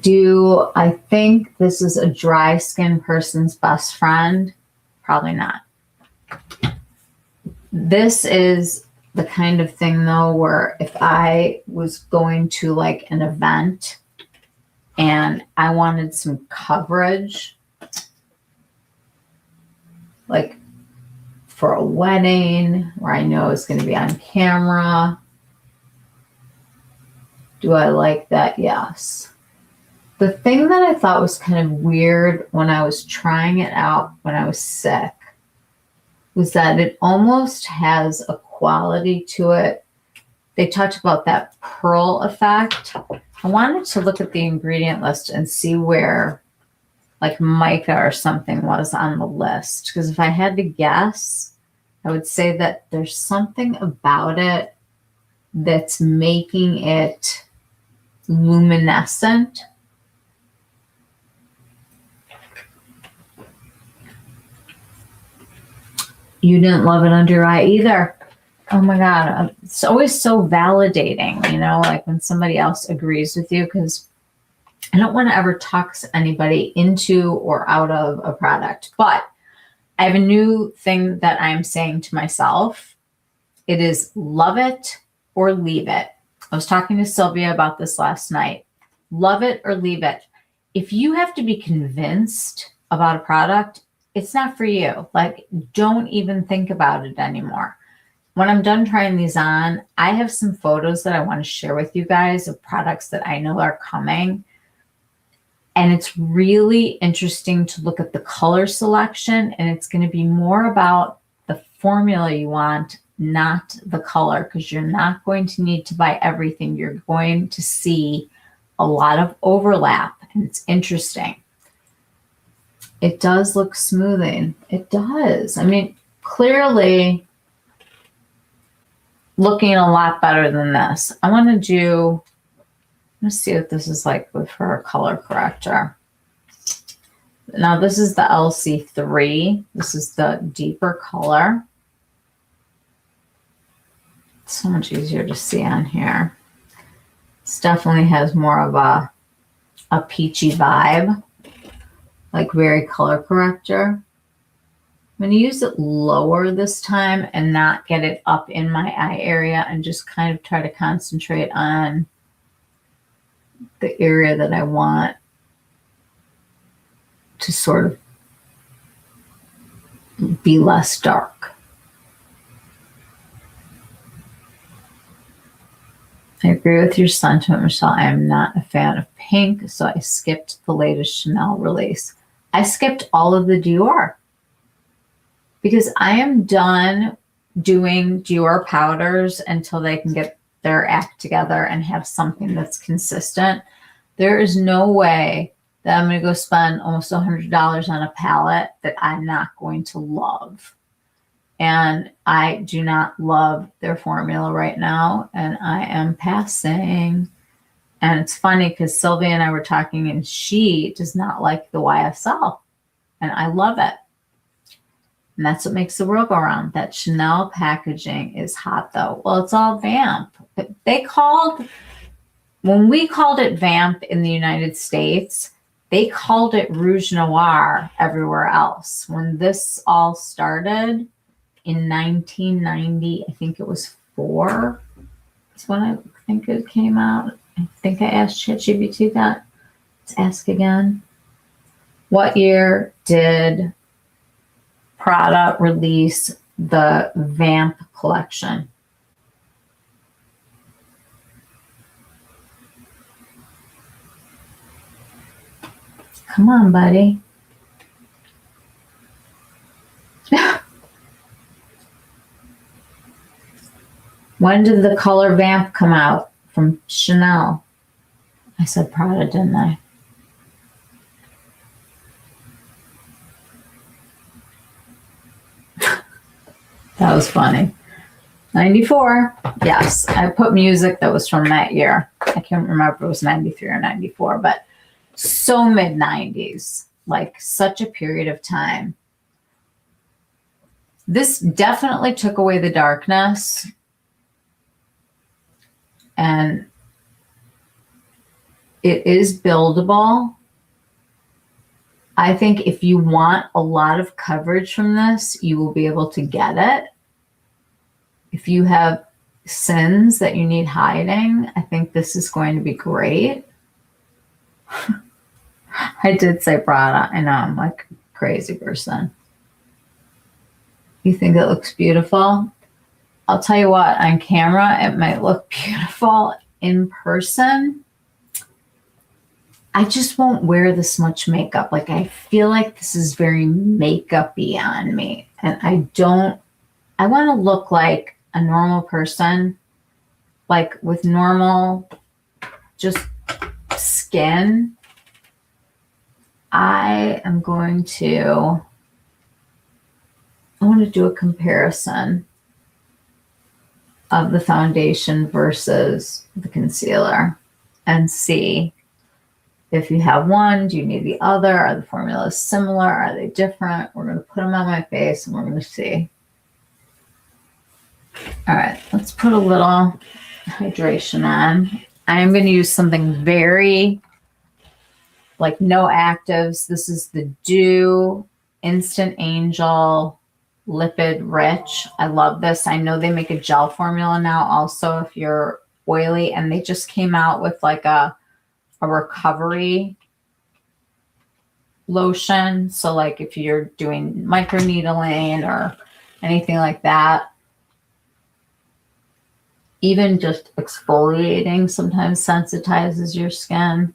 Do I think this is a dry skin person's best friend? Probably not. This is the kind of thing though where if I was going to like an event and I wanted some coverage, like for a wedding where I know it's going to be on camera, do I like that? Yes. The thing that I thought was kind of weird when I was trying it out when I was sick was that it almost has a quality to it. They talked about that pearl effect. I wanted to look at the ingredient list and see where like mica or something was on the list. Because if I had to guess, I would say that there's something about it that's making it luminescent. You didn't love it under your eye either. Oh my God. It's always so validating, you know, like when somebody else agrees with you, because I don't want to ever talk anybody into or out of a product. But I have a new thing that I'm saying to myself. It is love it or leave it. I was talking to Sylvia about this last night. Love it or leave it. If you have to be convinced about a product, it's not for you. Like, don't even think about it anymore. When I'm done trying these on, I have some photos that I want to share with you guys of products that I know are coming. And it's really interesting to look at the color selection, and it's going to be more about the formula you want, not the color, because you're not going to need to buy everything. You're going to see a lot of overlap, and it's interesting. It does look smoothing. It does. I mean, clearly looking a lot better than this. I want to do, let's see what this is like with her color corrector. Now this is the LC3. This is the deeper color. It's so much easier to see on here. This definitely has more of a peachy vibe, like very color corrector. I'm going to use it lower this time and not get it up in my eye area, and just kind of try to concentrate on the area that I want to sort of be less dark. I agree with your sentiment, Michelle. I am not a fan of pink, so I skipped the latest Chanel release. I skipped all of the Dior because I am done doing Dior powders until they can get their act together and have something that's consistent. There is no way that I'm going to go spend almost $100 on a palette that I'm not going to love. And I do not love their formula right now, and I am passing. And it's funny because Sylvia and I were talking, and she does not like the YSL, and I love it. And that's what makes the world go around. That Chanel packaging is hot, though. Well, it's all Vamp. When we called it Vamp in the United States, they called it Rouge Noir everywhere else. When this all started in 1990, I think it was 4. That's when I think it came out. I think I asked ChatGPT that. Let's ask again. What year did Prada release the Vamp collection? Come on, buddy. When did the color Vamp come out from Chanel? I said Prada, didn't I? That was funny. 94. Yes, I put music that was from that year. I can't remember if it was 93 or 94, but so mid-90s, like such a period of time. This definitely took away the darkness, and it is buildable. I think if you want a lot of coverage from this, you will be able to get it. If you have sins that you need hiding, I think this is going to be great. I did say Prada. I know, I'm like a crazy person. You think it looks beautiful? I'll tell you what, on camera, it might look beautiful. In person, I just won't wear this much makeup. Like, I feel like this is very makeup-y on me. And I want to look like a normal person, like with normal, just skin. I want to do a comparison of the foundation versus the concealer and see if you have one, do you need the other? Are the formulas similar? Are they different? We're going to put them on my face and we're going to see. All right, let's put a little hydration on. I'm going to use something very, like, no actives. This is the Dew Instant Angel Lipid Rich. I love this. I know they make a gel formula now also if you're oily, and they just came out with like a recovery lotion. So like if you're doing microneedling or anything like that, even just exfoliating sometimes sensitizes your skin.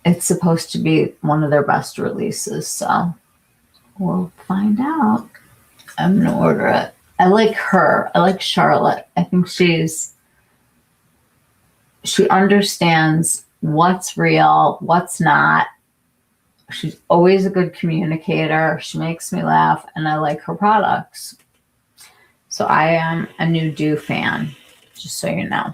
It's supposed to be one of their best releases, so we'll find out. I'm going to order it. I like her. I like Charlotte. I think she understands what's real, what's not. She's always a good communicator. She makes me laugh, and I like her products. So I am a new Dew fan, just so you know.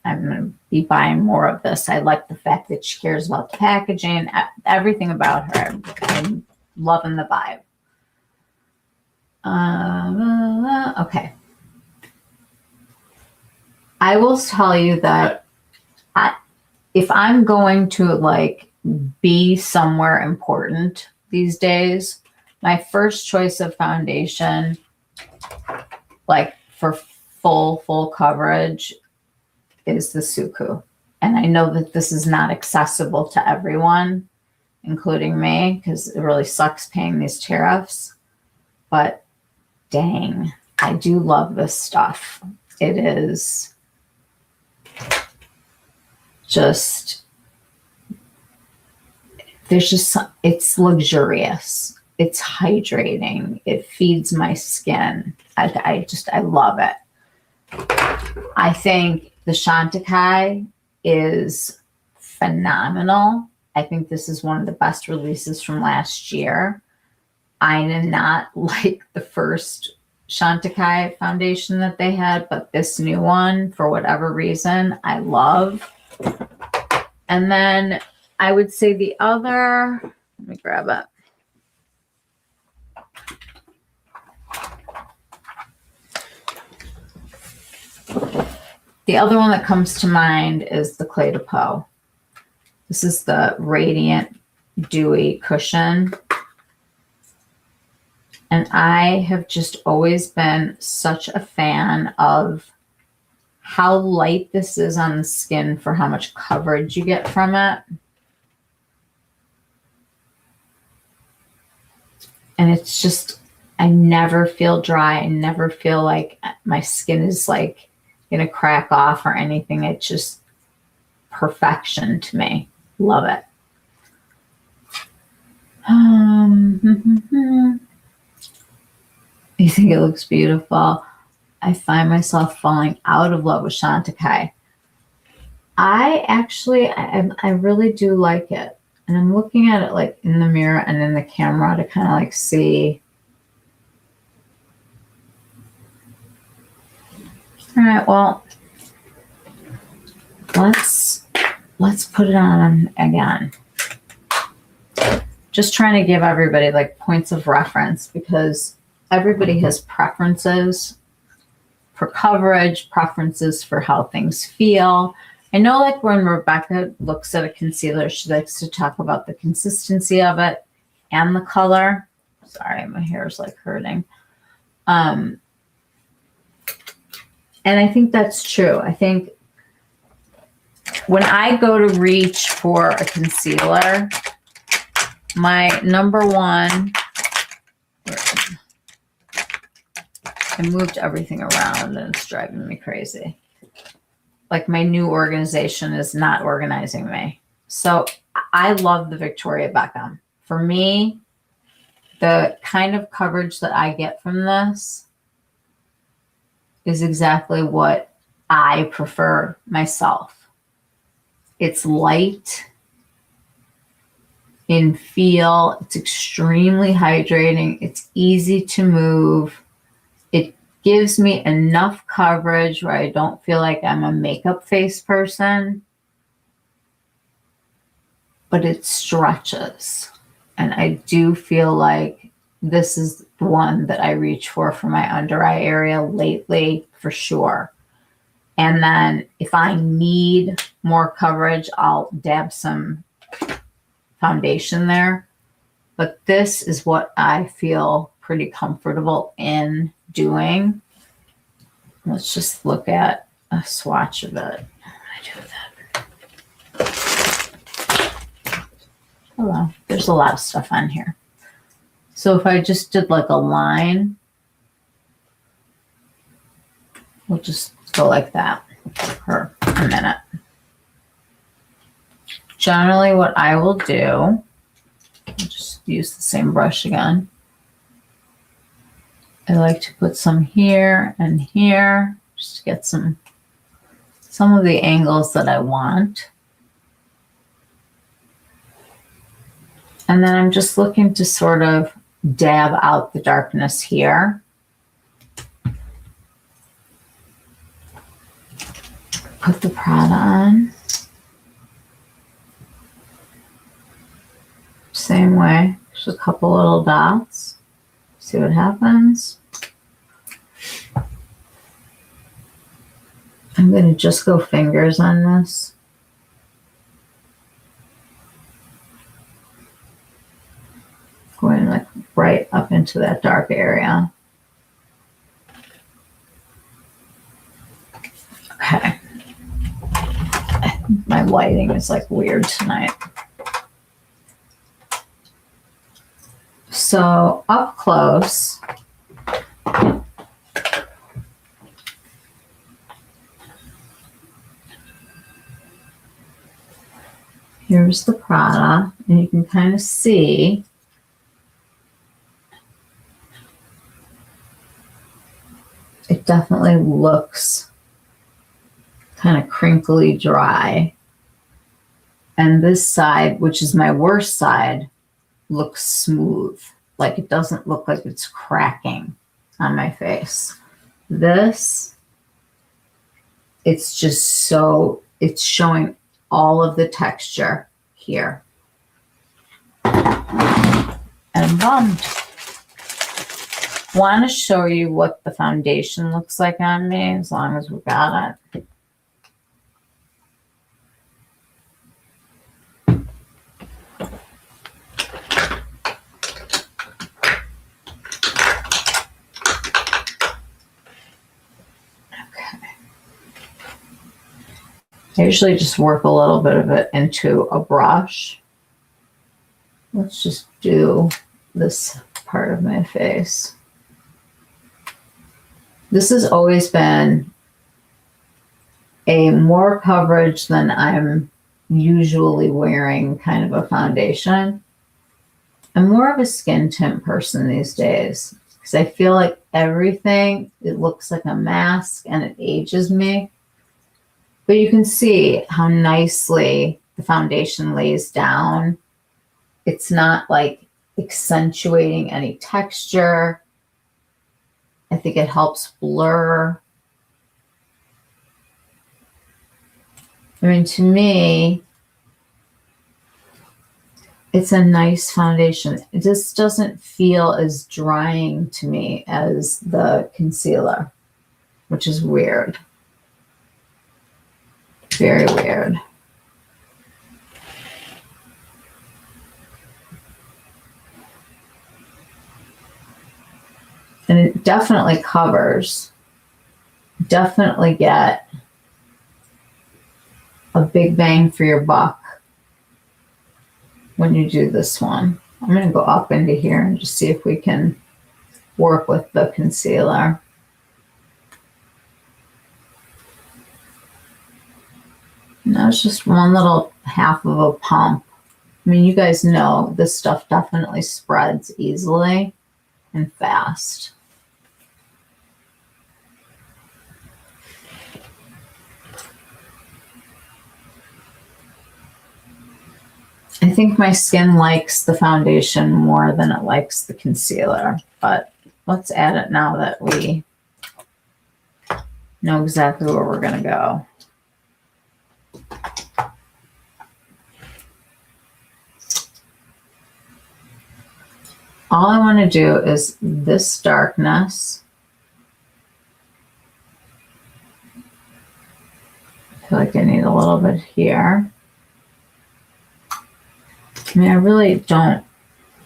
I'm going to be buying more of this. I like the fact that she cares about the packaging, everything about her. I'm loving the vibe. Okay. I will tell you that if I'm going to like be somewhere important these days, my first choice of foundation, like for full coverage, is the Suku. And I know that this is not accessible to everyone, including me, because it really sucks paying these tariffs. But dang, I do love this stuff. It is just, it's luxurious. It's hydrating. It feeds my skin. I love it. I think the Chantecaille is phenomenal. I think this is one of the best releases from last year. I am not like the first Chantecaille foundation that they had, but this new one, for whatever reason, I love. And then I would say the other, let me grab it. The other one that comes to mind is the Clé de Peau. This is the Radiant Dewy Cushion. And I have just always been such a fan of how light this is on the skin for how much coverage you get from it. And it's just, I never feel dry. I never feel like my skin is like going to crack off or anything. It's just perfection to me. Love it. You think it looks beautiful? I find myself falling out of love with Chantecaille. I really do like it. And I'm looking at it like in the mirror and in the camera to kind of like see. All right, well, let's put it on again. Just trying to give everybody like points of reference because everybody has preferences for coverage, preferences for how things feel. I know like when Rebecca looks at a concealer, she likes to talk about the consistency of it and the color. Sorry, my hair is like hurting. And I think that's true. I think when I go to reach for a concealer, my number one, I moved everything around and it's driving me crazy. Like my new organization is not organizing me. So I love the Victoria Beckham. For me, the kind of coverage that I get from this is exactly what I prefer myself. It's light in feel. It's extremely hydrating. It's easy to move. It gives me enough coverage where I don't feel like I'm a makeup face person, but it stretches. And I do feel like this is the one that I reach for my under eye area lately, for sure. And then if I need more coverage, I'll dab some foundation there. But this is what I feel pretty comfortable in doing. Let's just look at a swatch of it. I do that. Hello. There's a lot of stuff on here. So if I just did like a line, we'll just go like that for a minute. Generally what I will do, I'll just use the same brush again. I like to put some here and here just to get some of the angles that I want. And then I'm just looking to sort of dab out the darkness here. Put the Prada on. Same way, just a couple little dots. See what happens. I'm I'm going to just go fingers on this. Going like right up into that dark area. Okay. My lighting is like weird tonight. So up close, here's the Prada, and you can kind of see it definitely looks kind of crinkly dry. And this side, which is my worst side, looks smooth. Like it doesn't look like it's cracking on my face. This, it's just so, it's showing all of the texture here. And I'm bummed. Want to show you what the foundation looks like on me, as long as we got it. I usually just work a little bit of it into a brush. Let's just do this part of my face. This has always been a more coverage than I'm usually wearing kind of a foundation. I'm more of a skin tint person these days because I feel like everything, it looks like a mask and it ages me. But you can see how nicely the foundation lays down. It's not like accentuating any texture. I think it helps blur. I mean, to me, it's a nice foundation. It just doesn't feel as drying to me as the concealer, which is weird. Very weird. And it definitely covers. Definitely get a big bang for your buck when you do this one. I'm going to go up into here and just see if we can work with the concealer. And that's just one little half of a pump. I mean, you guys know this stuff definitely spreads easily and fast. I think my skin likes the foundation more than it likes the concealer, but let's add it now that we know exactly where we're going to go. All I want to do is this darkness. I feel like I need a little bit here. I mean, I really don't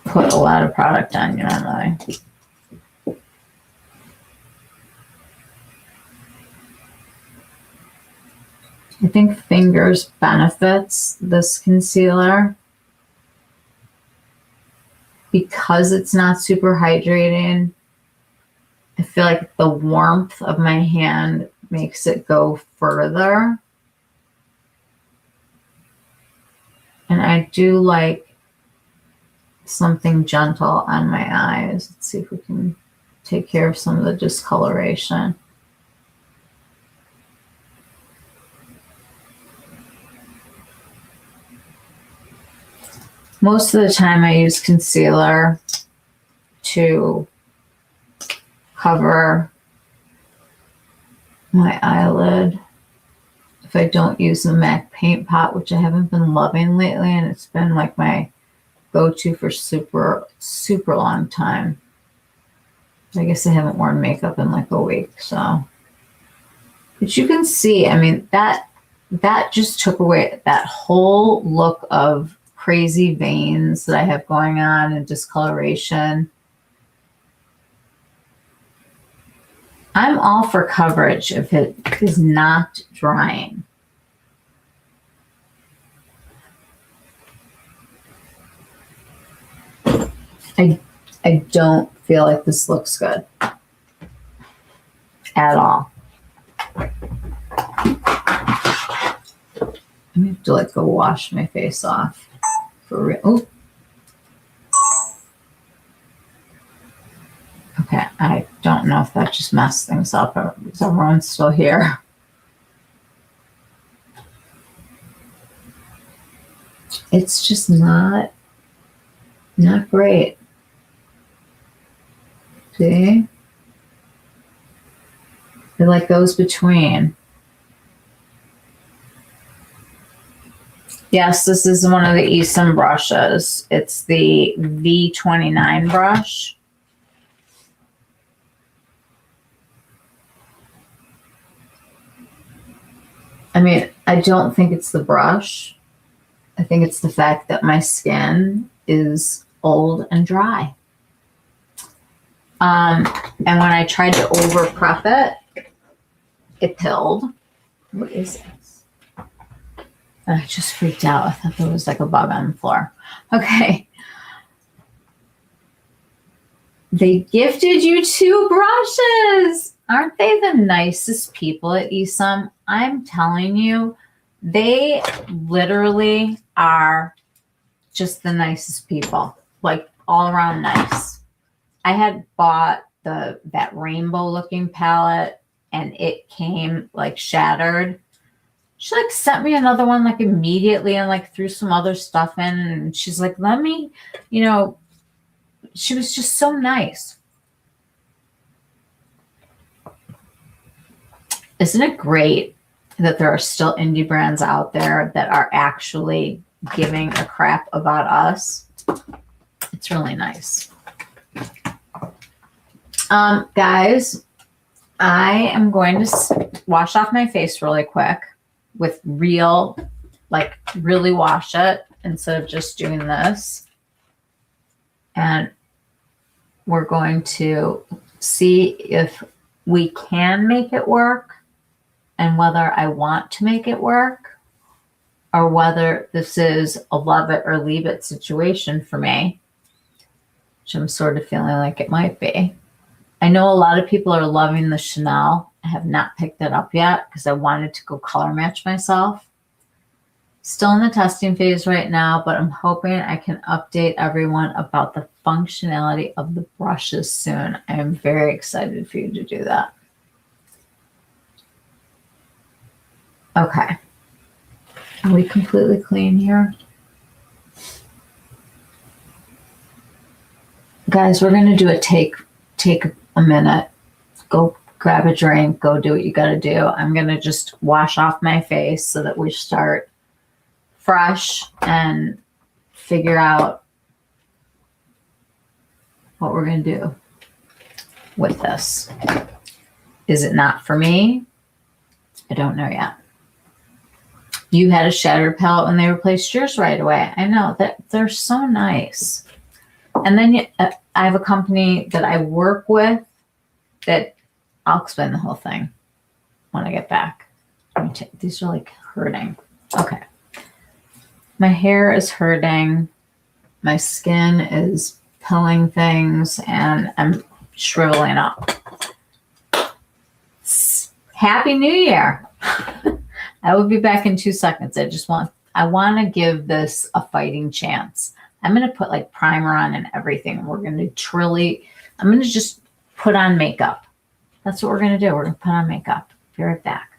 put a lot of product on normally. I think fingers benefits this concealer because it's not super hydrating. I feel like the warmth of my hand makes it go further. And I do like something gentle on my eyes. Let's see if we can take care of some of the discoloration. Most of the time I use concealer to cover my eyelid. If I don't use the MAC paint pot, which I haven't been loving lately, and it's been like my go-to for super long time. I guess I haven't worn makeup in like a week, so But you can see, I mean, that just took away that whole look of crazy veins that I have going on and discoloration. I'm all for coverage if it is not drying. I don't feel like this looks good at all. I'm gonna have to like go wash my face off for real. Oh. Okay, I don't know if that just messed things up or is everyone still here? It's just not great. See? It like goes between. Yes, this is one of the Esom brushes. It's the V29 brush. I mean, I don't think it's the brush. I think it's the fact that my skin is old and dry. And when I tried to over prep it, it pilled. What is this? I just freaked out. I thought there was like a bug on the floor. Okay. They gifted you 2 brushes. Aren't they the nicest people at Esom? I'm telling you, they literally are just the nicest people, like all around nice. I had bought that rainbow looking palette and it came like shattered. She like sent me another one like immediately and like threw some other stuff in and she's like, let me, you know, she was just so nice. Isn't it great that there are still indie brands out there that are actually giving a crap about us? It's really nice. Guys, I am going to wash off my face really quick with real, like really wash it instead of just doing this. And we're going to see if we can make it work and whether I want to make it work or whether this is a love it or leave it situation for me, which I'm sort of feeling like it might be. I know a lot of people are loving the Chanel. I have not picked it up yet because I wanted to go color match myself. Still in the testing phase right now, but I'm hoping I can update everyone about the functionality of the brushes soon. I am very excited for you to do that. Okay. Are we completely clean here? Guys, we're going to do a take a minute. Go grab a drink. Go do what you got to do. I'm going to just wash off my face so that we start fresh and figure out what we're going to do with this. Is it not for me? I don't know yet. You had a shattered palette when they replaced yours right away. I know that they're so nice. And then I have a company that I work with that I'll explain the whole thing when I get back. These are like hurting. Okay. My hair is hurting. My skin is pilling things and I'm shriveling up. Happy New Year. I will be back in 2 seconds. I want to give this a fighting chance. I'm going to put like primer on and everything. We're going to I'm going to just put on makeup. That's what we're going to do. We're going to put on makeup. Be right back.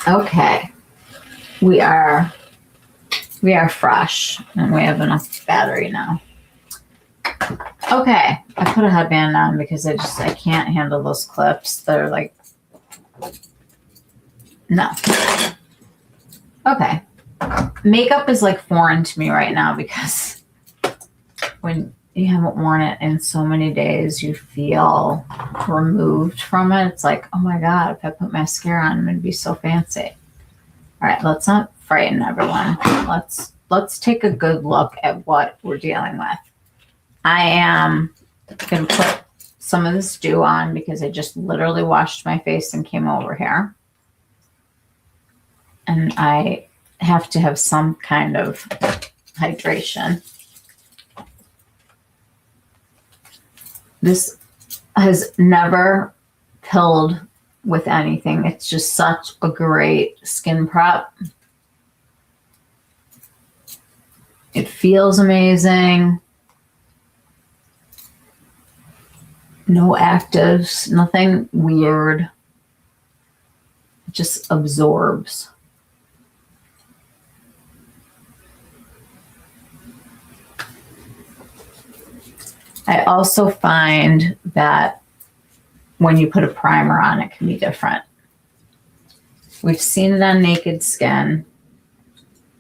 Okay. We are fresh and we have enough battery now. Okay. I put a headband on because I can't handle those clips. They're like, no. Okay. Makeup is like foreign to me right now because when you haven't worn it in so many days, you feel removed from it. It's like, oh my God, if I put mascara on, I'm going to be so fancy. All right, let's not frighten everyone. Let's take a good look at what we're dealing with. I am going to put some of this dew on because I just literally washed my face and came over here. And I have to have some kind of hydration. This has never pilled with anything. It's just such a great skin prep. It feels amazing. No actives, nothing weird. It just absorbs. I also find that when you put a primer on, it can be different. We've seen it on naked skin.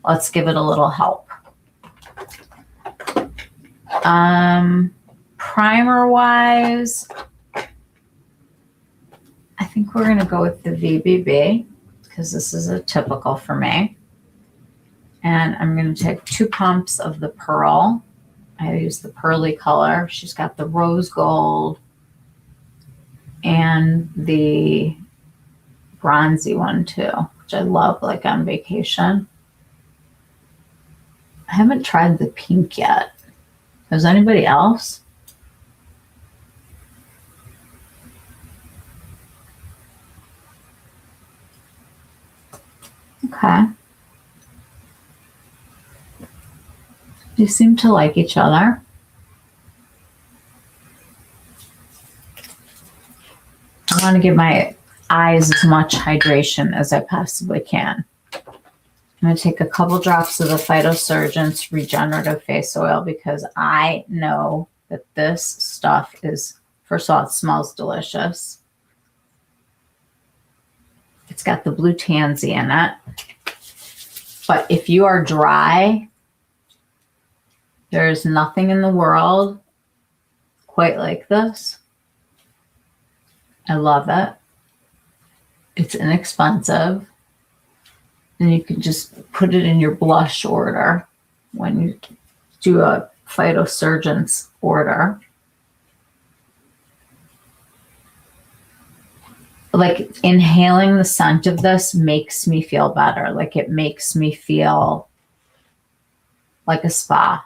Let's give it a little help. Primer-wise, I think we're going to go with the VBB because this is a typical for me. And I'm going to take 2 pumps of the Pearl. I use the pearly color. She's got the rose gold and the bronzy one too, which I love, like on vacation. I haven't tried the pink yet. Has anybody else? Okay. They seem to like each other. I want to give my eyes as much hydration as I possibly can. I'm going to take a couple drops of the Phytosurgence Regenerative Face Oil because I know that this stuff is, first of all, it smells delicious. It's got the blue tansy in it. But if you are dry, there's nothing in the world quite like this. I love it. It's inexpensive. And you can just put it in your blush order when you do a Phytosurgence order. Like inhaling the scent of this makes me feel better. Like it makes me feel like a spa.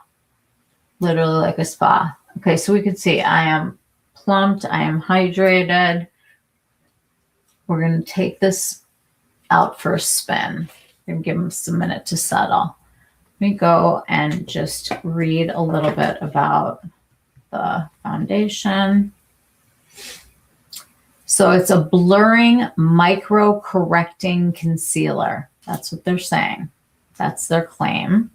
Literally like a spa. Okay, so we can see I am plumped. I am hydrated. We're going to take this out for a spin. We're going to give us a minute to settle. Let me go and just read a little bit about the foundation. So it's a blurring micro correcting concealer. That's what they're saying. That's their claim.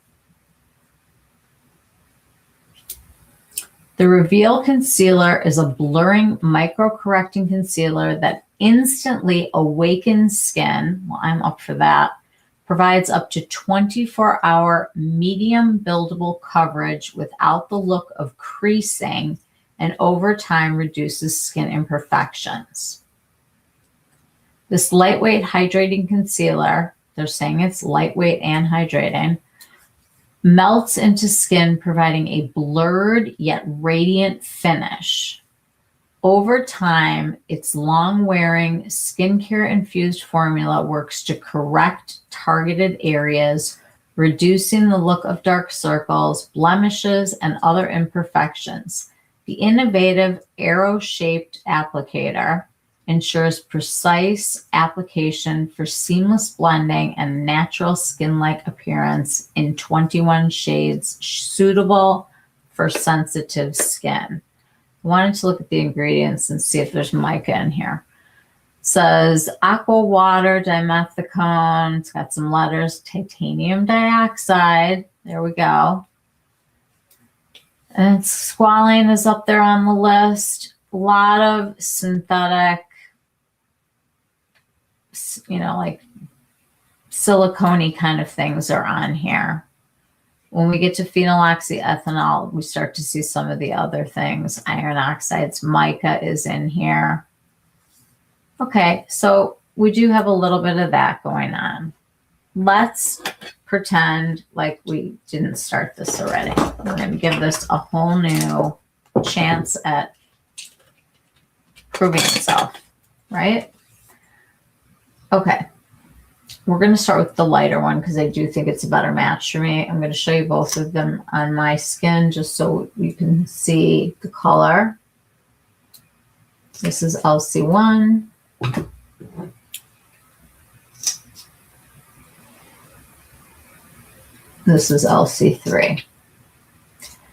The Reveal Concealer is a blurring micro correcting concealer that instantly awakens skin. Well, I'm up for that. Provides up to 24-hour medium buildable coverage without the look of creasing, and over time reduces skin imperfections. This lightweight hydrating concealer, they're saying it's lightweight and hydrating, melts into skin, providing a blurred yet radiant finish. Over time, its long-wearing skincare-infused formula works to correct targeted areas, reducing the look of dark circles, blemishes, and other imperfections. The innovative arrow-shaped applicator ensures precise application for seamless blending and natural skin-like appearance in 21 shades suitable for sensitive skin. I wanted to look at the ingredients and see if there's mica in here. Says aqua water dimethicone. It's got some letters. Titanium dioxide. There we go. And squalane is up there on the list. A lot of synthetic, like silicone-y kind of things are on here. When we get to phenyloxyethanol, we start to see some of the other things. Iron oxides, mica is in here. Okay, so we do have a little bit of that going on. Let's pretend like we didn't start this already. We're going to give this a whole new chance at proving itself, right? Okay. We're going to start with the lighter one because I do think it's a better match for me. I'm going to show you both of them on my skin just so you can see the color. This is LC1. This is LC3.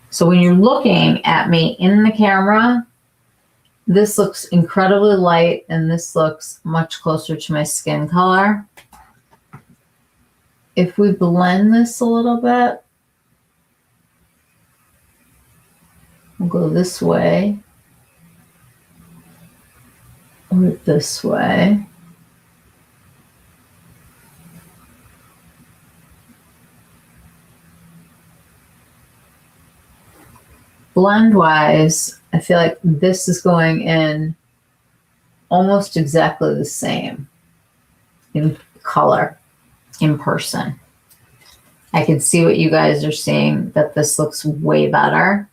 So when you're looking at me in the camera, this looks incredibly light and this looks much closer to my skin color. If we blend this a little bit, we'll go this way or this way. Blend-wise, I feel like this is going in almost exactly the same in color in person. I can see what you guys are seeing, that this looks way better,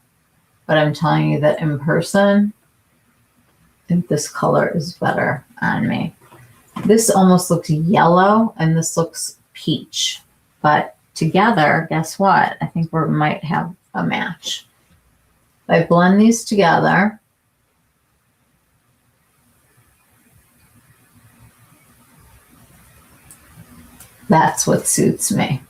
but I'm telling you that in person, I think this color is better on me. This almost looks yellow and this looks peach, but together, guess what? I think we might have a match. If I blend these together, that's what suits me.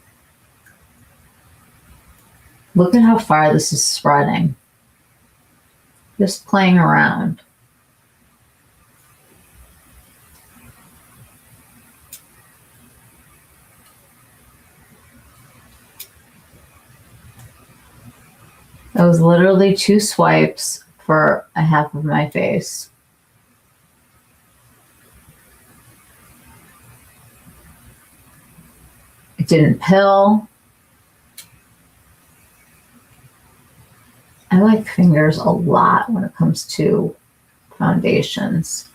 Look at how far this is spreading. Just playing around. That was literally 2 swipes for a half of my face. It didn't pill. I like fingers a lot when it comes to foundations.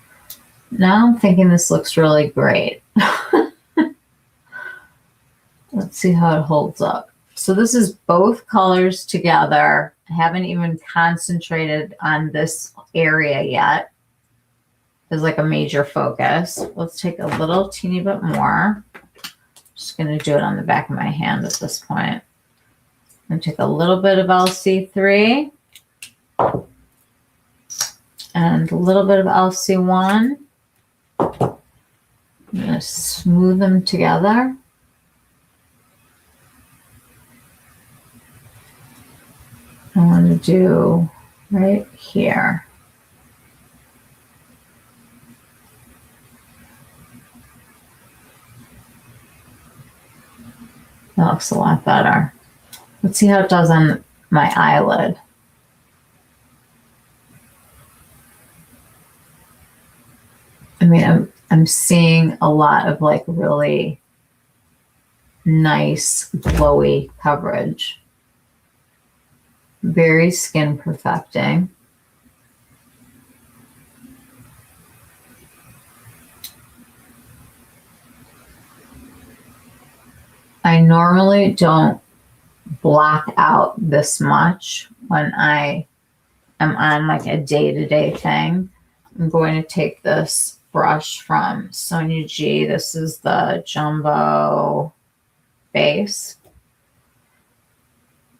Now I'm thinking this looks really great. Let's see how it holds up. So this is both colors together. I haven't even concentrated on this area yet. There's like a major focus. Let's take a little teeny bit more. Just going to do it on the back of my hand at this point. I'm going to take a little bit of LC3 and a little bit of LC1. I'm going to smooth them together. I want to do right here. That looks a lot better. Let's see how it does on my eyelid. I mean, I'm seeing a lot of like really nice glowy coverage. Very skin perfecting. I normally don't block out this much when I am on like a day-to-day thing. I'm going to take this brush from Sonia G. This is the Jumbo base.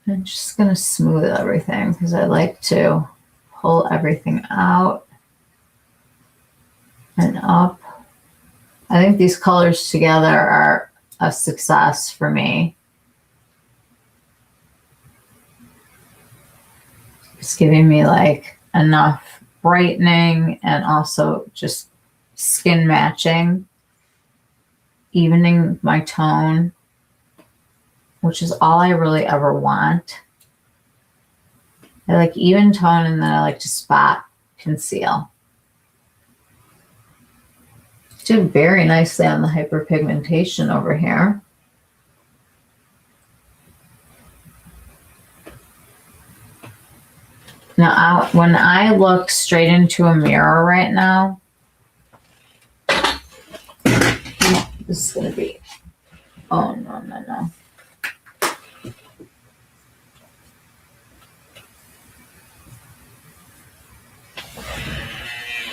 I'm just going to smooth everything because I like to pull everything out and up. I think these colors together are a success for me. It's giving me like enough brightening and also just skin matching, evening my tone, which is all I really ever want. I like even tone, and then I like to spot conceal. Did very nicely on the hyperpigmentation over here. Now, when I look straight into a mirror right now, this is going to be, oh, no, no, no.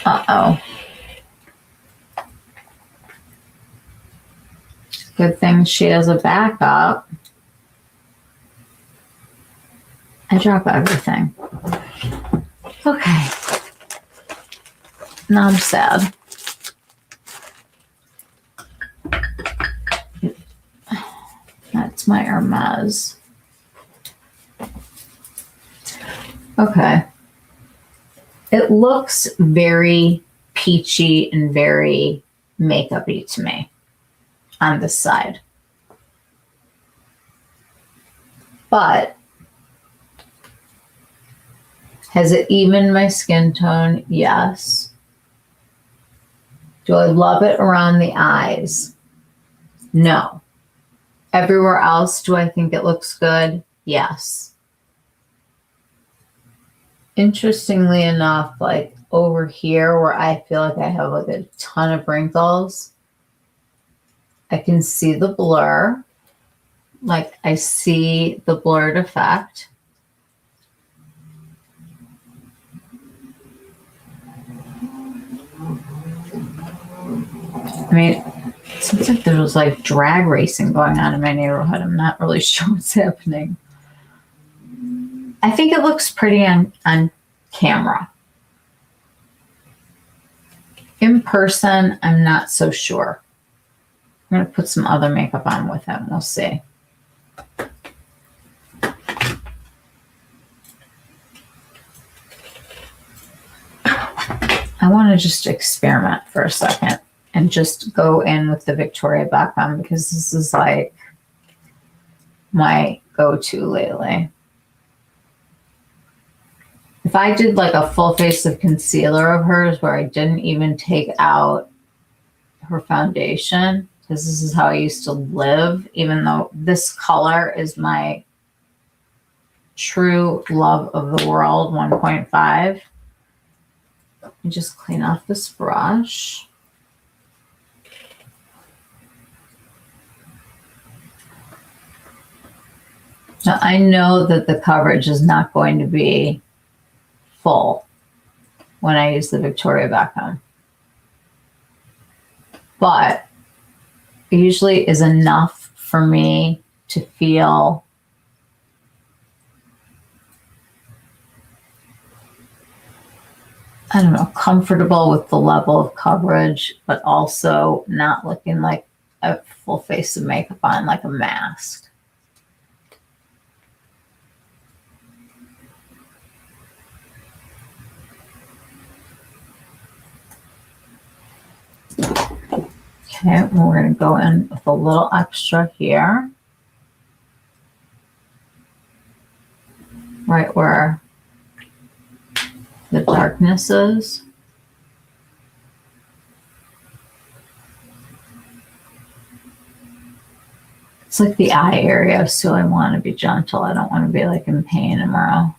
Uh-oh. Good thing she has a backup. I drop everything. Okay. Now I'm sad. That's my Hermes. Okay. It looks very peachy and very makeup-y to me on this side. But has it evened my skin tone? Yes. Do I love it around the eyes? No. Everywhere else, do I think it looks good? Yes. Interestingly enough, like over here where I feel like I have like a ton of wrinkles, I can see the blur. Like I see the blurred effect. I mean, it seems like there was like drag racing going on in my neighborhood. I'm not really sure what's happening. I think it looks pretty on camera. In person, I'm not so sure. I'm going to put some other makeup on with it. We'll see. I want to just experiment for a second and just go in with the Victoria Beckham because this is like my go-to lately. If I did like a full face of concealer of hers where I didn't even take out her foundation, because this is how I used to live, even though this color is my true love of the world, 1.5. Let me just clean off this brush. Now I know that the coverage is not going to be full when I use the Victoria Beckham, but it usually is enough for me to feel I don't know, comfortable with the level of coverage, but also not looking like a full face of makeup on, like a mask. Okay, we're going to go in with a little extra here. Right where the darkness is. It's like the eye area, so I want to be gentle. I don't want to be like in pain tomorrow.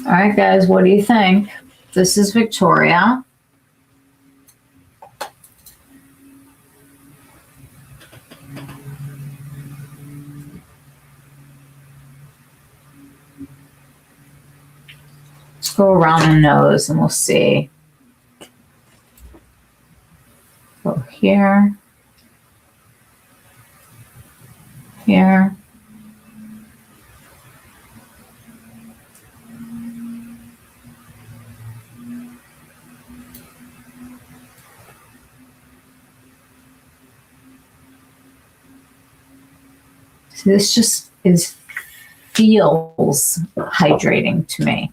All right, guys, what do you think? This is Victoria. Let's go around the nose and we'll see. Go here. Here. So this just feels hydrating to me.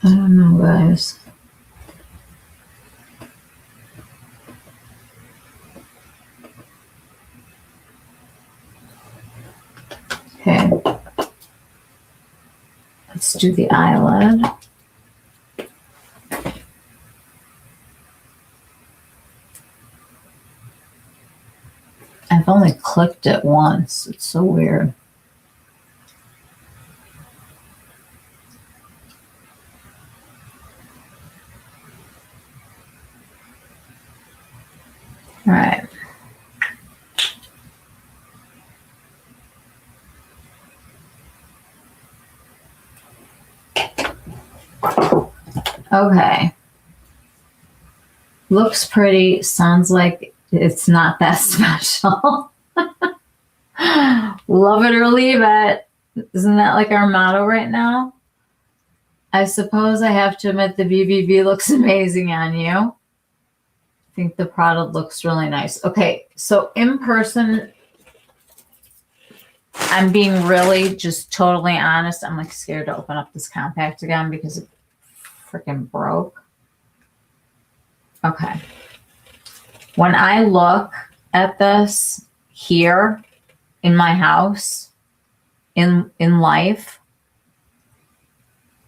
I don't know, guys. Okay. Let's do the eyelid. I've only clicked it once. It's so weird. All right. Okay. Looks pretty. Sounds like it's not that special. Love it or leave it. Isn't that like our motto right now? I suppose I have to admit the BBB looks amazing on you. I think the product looks really nice. Okay, so in person, I'm being really just totally honest. I'm like scared to open up this compact again because it freaking broke. Okay. When I look at this here in my house, in life,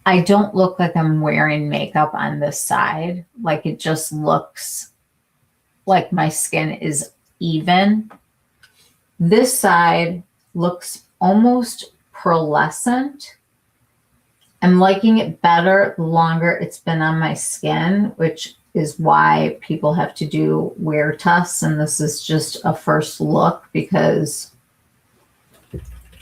I don't look like I'm wearing makeup on this side. Like it just looks like my skin is even. This side looks almost pearlescent. I'm liking it better the longer it's been on my skin, which is why people have to do wear tests. And this is just a first look because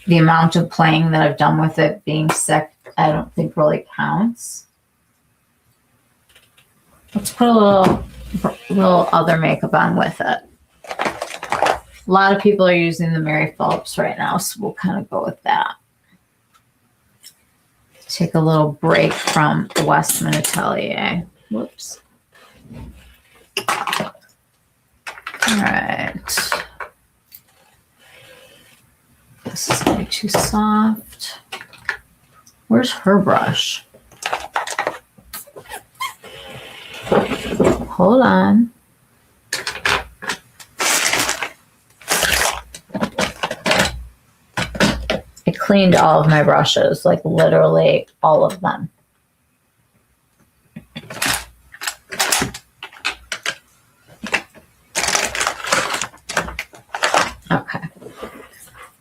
the amount of playing that I've done with it being sick, I don't think really counts. Let's put a little other makeup on with it. A lot of people are using the Mary Phillips right now, so we'll kind of go with that. Take a little break from Westman Atelier. Whoops. All right. This is way too soft. Where's her brush? Hold on. I cleaned all of my brushes, like literally all of them. Okay.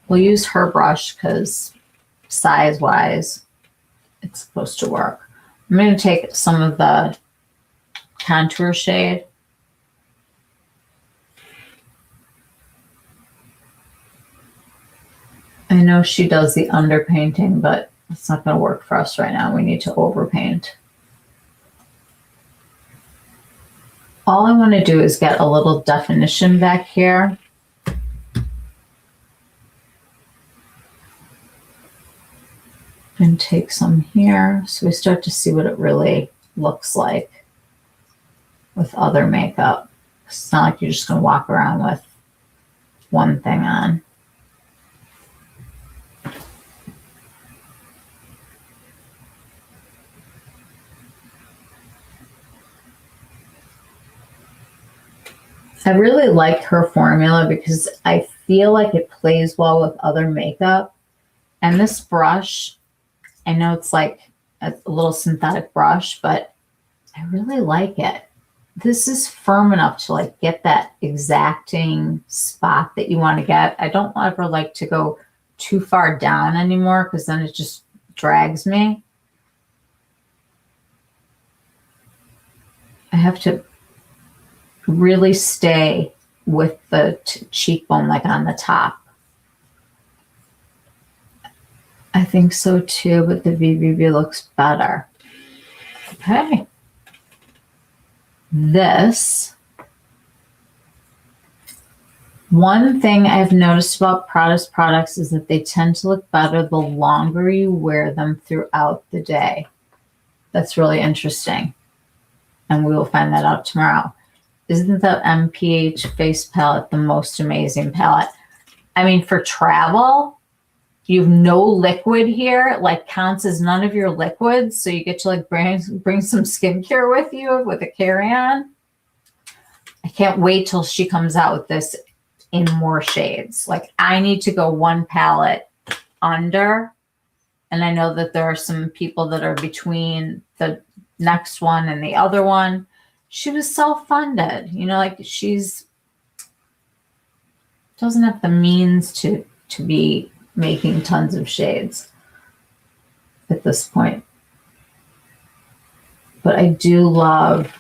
We'll use her brush because size-wise, it's supposed to work. I'm going to take some of the contour shade. I know she does the underpainting, but it's not going to work for us right now. We need to overpaint. All I want to do is get a little definition back here. And take some here so we start to see what it really looks like with other makeup. It's not like you're just going to walk around with one thing on. I really like her formula because I feel like it plays well with other makeup. And this brush, I know it's like a little synthetic brush, but I really like it. This is firm enough to like get that exacting spot that you want to get. I don't ever like to go too far down anymore because then it just drags me. I have to really stay with the cheekbone like on the top. I think so too, but the BBB looks better. Okay. This. One thing I've noticed about Prada's products is that they tend to look better the longer you wear them throughout the day. That's really interesting. And we will find that out tomorrow. Isn't the MPH face palette the most amazing palette? I mean, for travel, you have no liquid here, like counts as none of your liquids. So you get to like bring some skincare with you with a carry-on. I can't wait till she comes out with this in more shades. Like I need to go one palette under. And I know that there are some people that are between the next one and the other one. She was self-funded, you know, like she's doesn't have the means to be making tons of shades at this point. But I do love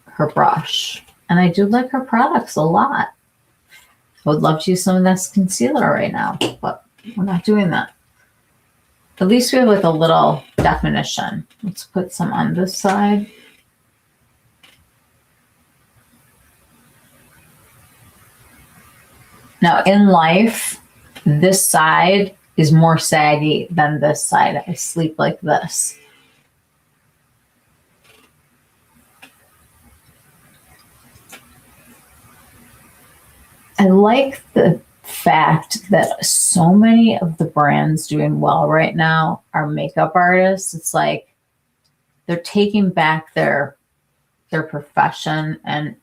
her brush. And I do like her products a lot. I would love to use some of this concealer right now, but we're not doing that. At least we have like a little definition. Let's put some on this side. Now in life, this side is more saggy than this side. I sleep like this. I like the fact that so many of the brands doing well right now are makeup artists. It's like they're taking back their profession, and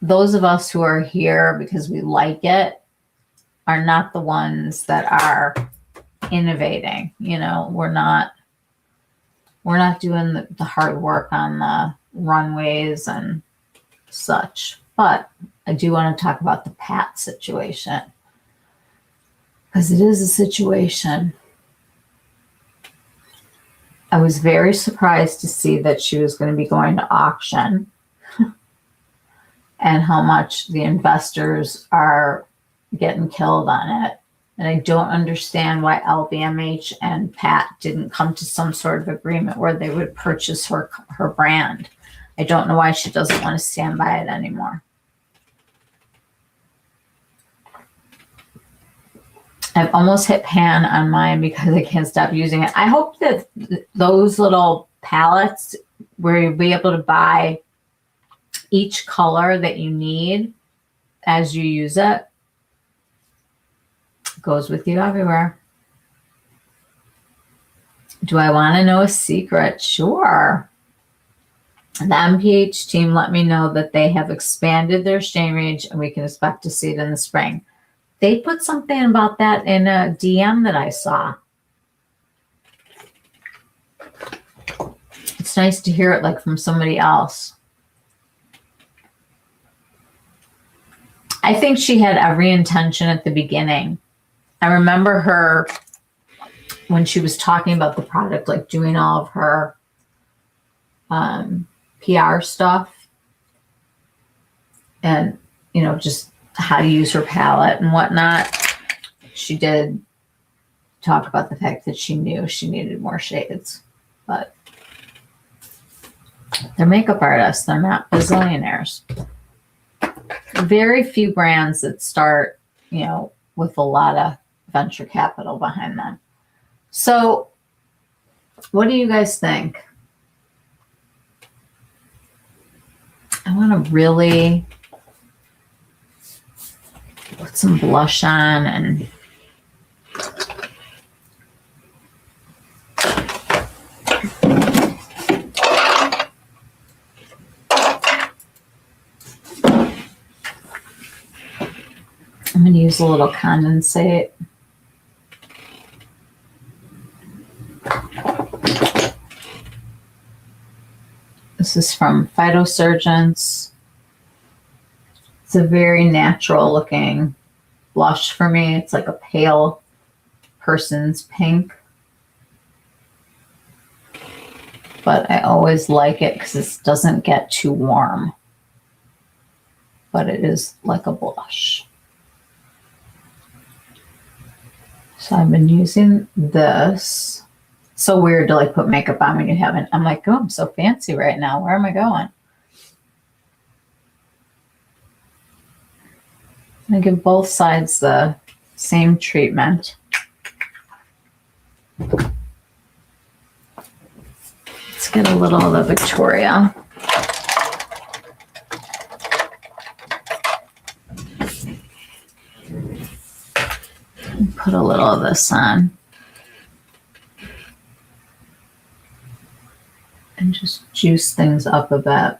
those of us who are here because we like it are not the ones that are innovating. You know, we're not doing the hard work on the runways and such. But I do want to talk about the Pat situation, because it is a situation. I was very surprised to see that she was going to be going to auction and how much the investors are getting killed on it. And I don't understand why LVMH and Pat didn't come to some sort of agreement where they would purchase her brand. I don't know why she doesn't want to stand by it anymore. I've almost hit pan on mine because I can't stop using it. I hope that those little palettes where you'll be able to buy each color that you need as you use it goes with you everywhere. Do I want to know a secret? Sure. The MPH team let me know that they have expanded their shade range and we can expect to see it in the spring. They put something about that in a DM that I saw. It's nice to hear it like from somebody else. I think she had every intention at the beginning. I remember her when she was talking about the product, like doing all of her PR stuff and, you know, just how to use her palette and whatnot. She did talk about the fact that she knew she needed more shades, but they're makeup artists. They're not bazillionaires. Very few brands that start, you know, with a lot of venture capital behind them. So what do you guys think? I want to really put some blush on and I'm going to use a little condensate. This is from Phytosurgence. It's a very natural looking blush for me. It's like a pale person's pink. But I always like it because it doesn't get too warm. But it is like a blush. So I've been using this. So weird to like put makeup on when you haven't. I'm like, oh, I'm so fancy right now. Where am I going? I'm going to give both sides the same treatment. Let's get a little of the Victoria. put a little of this on. And just juice things up a bit.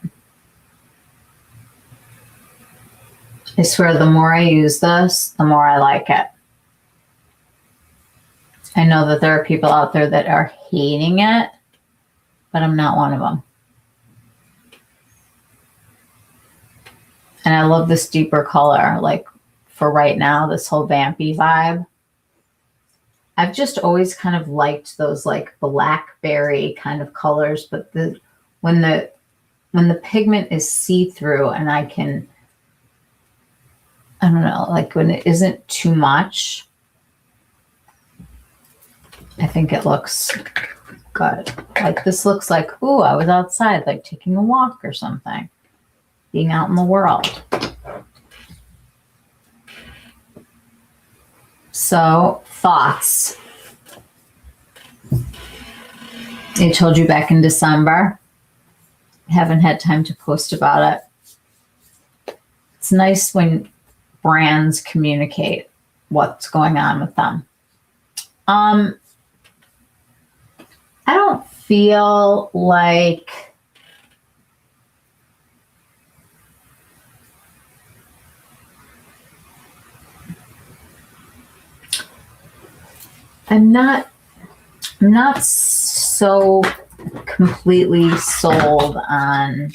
I swear the more I use this, the more I like it. I know that there are people out there that are hating it, but I'm not one of them. And I love this deeper color, like for right now, this whole vampy vibe. I've just always kind of liked those like blackberry kind of colors, but when the pigment is see-through and I don't know, like when it isn't too much, I think it looks good. Like this looks like, ooh, I was outside, like taking a walk or something, being out in the world. So, thoughts. I told you back in December. Haven't had time to post about it. It's nice when brands communicate what's going on with them. I don't feel like I'm not so completely sold on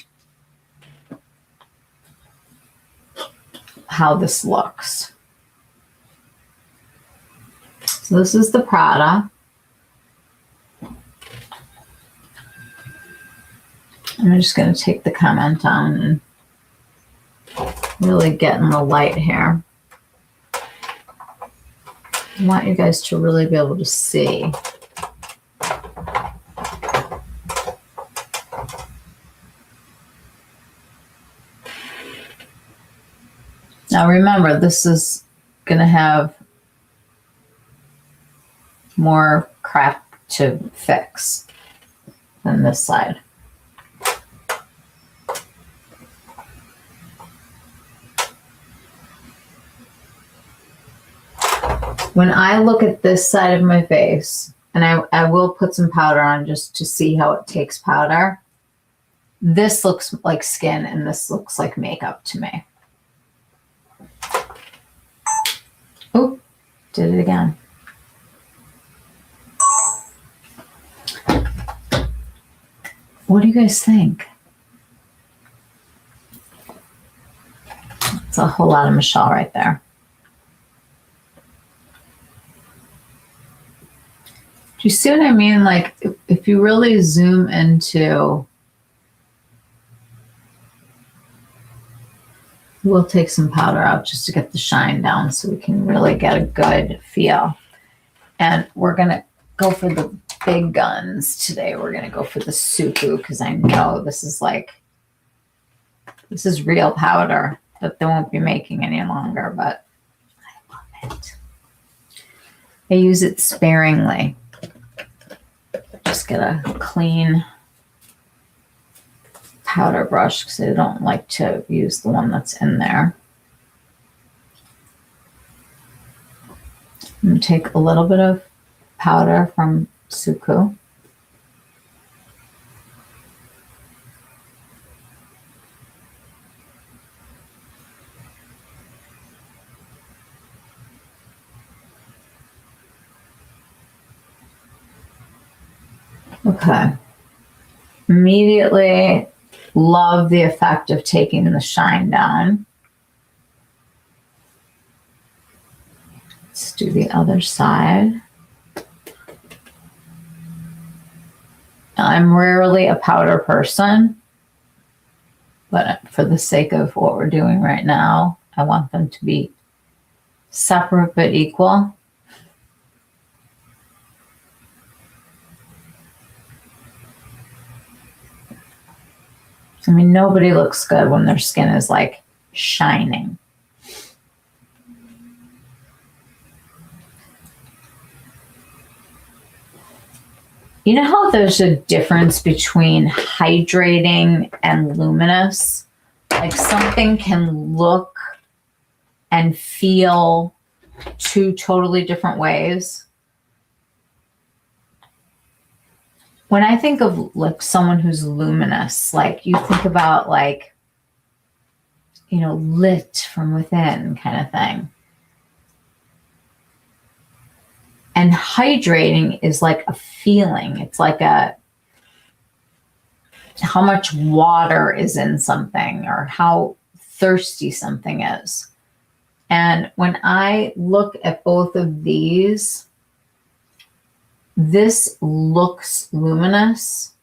how this looks. So this is the Prada. I'm just going to take the comment on and really get in the light here. I want you guys to really be able to see. Now remember, this is going to have more crap to fix than this side. When I look at this side of my face, and I will put some powder on just to see how it takes powder, this looks like skin and this looks like makeup to me. Oh, did it again. What do you guys think? It's a whole lot of Michelle right there. Do you see what I mean? Like, if you really zoom into, we'll take some powder out just to get the shine down so we can really get a good feel. And we're going to go for the big guns today. We're going to go for the Suku because I know this is real powder that they won't be making any longer, but I love it. I use it sparingly. Just get a clean powder brush because I don't like to use the one that's in there. I'm going to take a little bit of powder from Suku. Okay. Immediately love the effect of taking the shine down. Let's do the other side. I'm rarely a powder person, but for the sake of what we're doing right now, I want them to be separate but equal. I mean, nobody looks good when their skin is like shining. You know how there's a difference between hydrating and luminous? Like something can look and feel two totally different ways. When I think of like someone who's luminous, like you think about like, you know, lit from within kind of thing. And hydrating is like a feeling. It's like how much water is in something or how thirsty something is. And when I look at both of these, this looks luminous.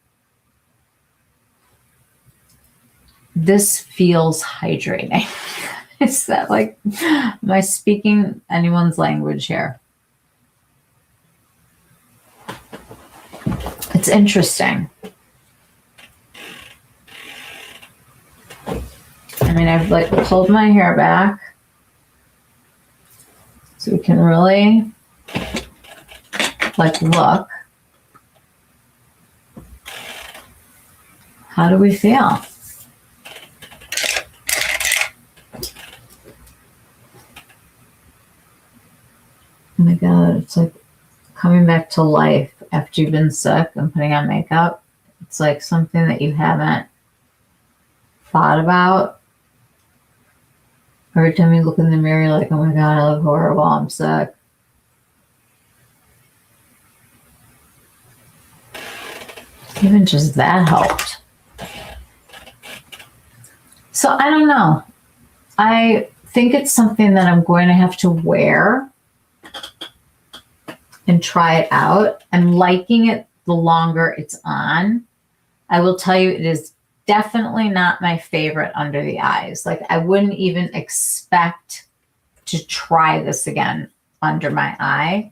This feels hydrating. Is that like, am I speaking anyone's language here? It's interesting. I mean, I've like pulled my hair back so we can really like look. How do we feel? Oh my God, it's like coming back to life after you've been sick and putting on makeup. It's like something that you haven't thought about. Every time you look in the mirror, you're like, oh my God, I look horrible, I'm sick. Even just that helped. So I don't know. I think it's something that I'm going to have to wear and try it out. I'm liking it the longer it's on. I will tell you, it is definitely not my favorite under the eyes. Like I wouldn't even expect to try this again under my eye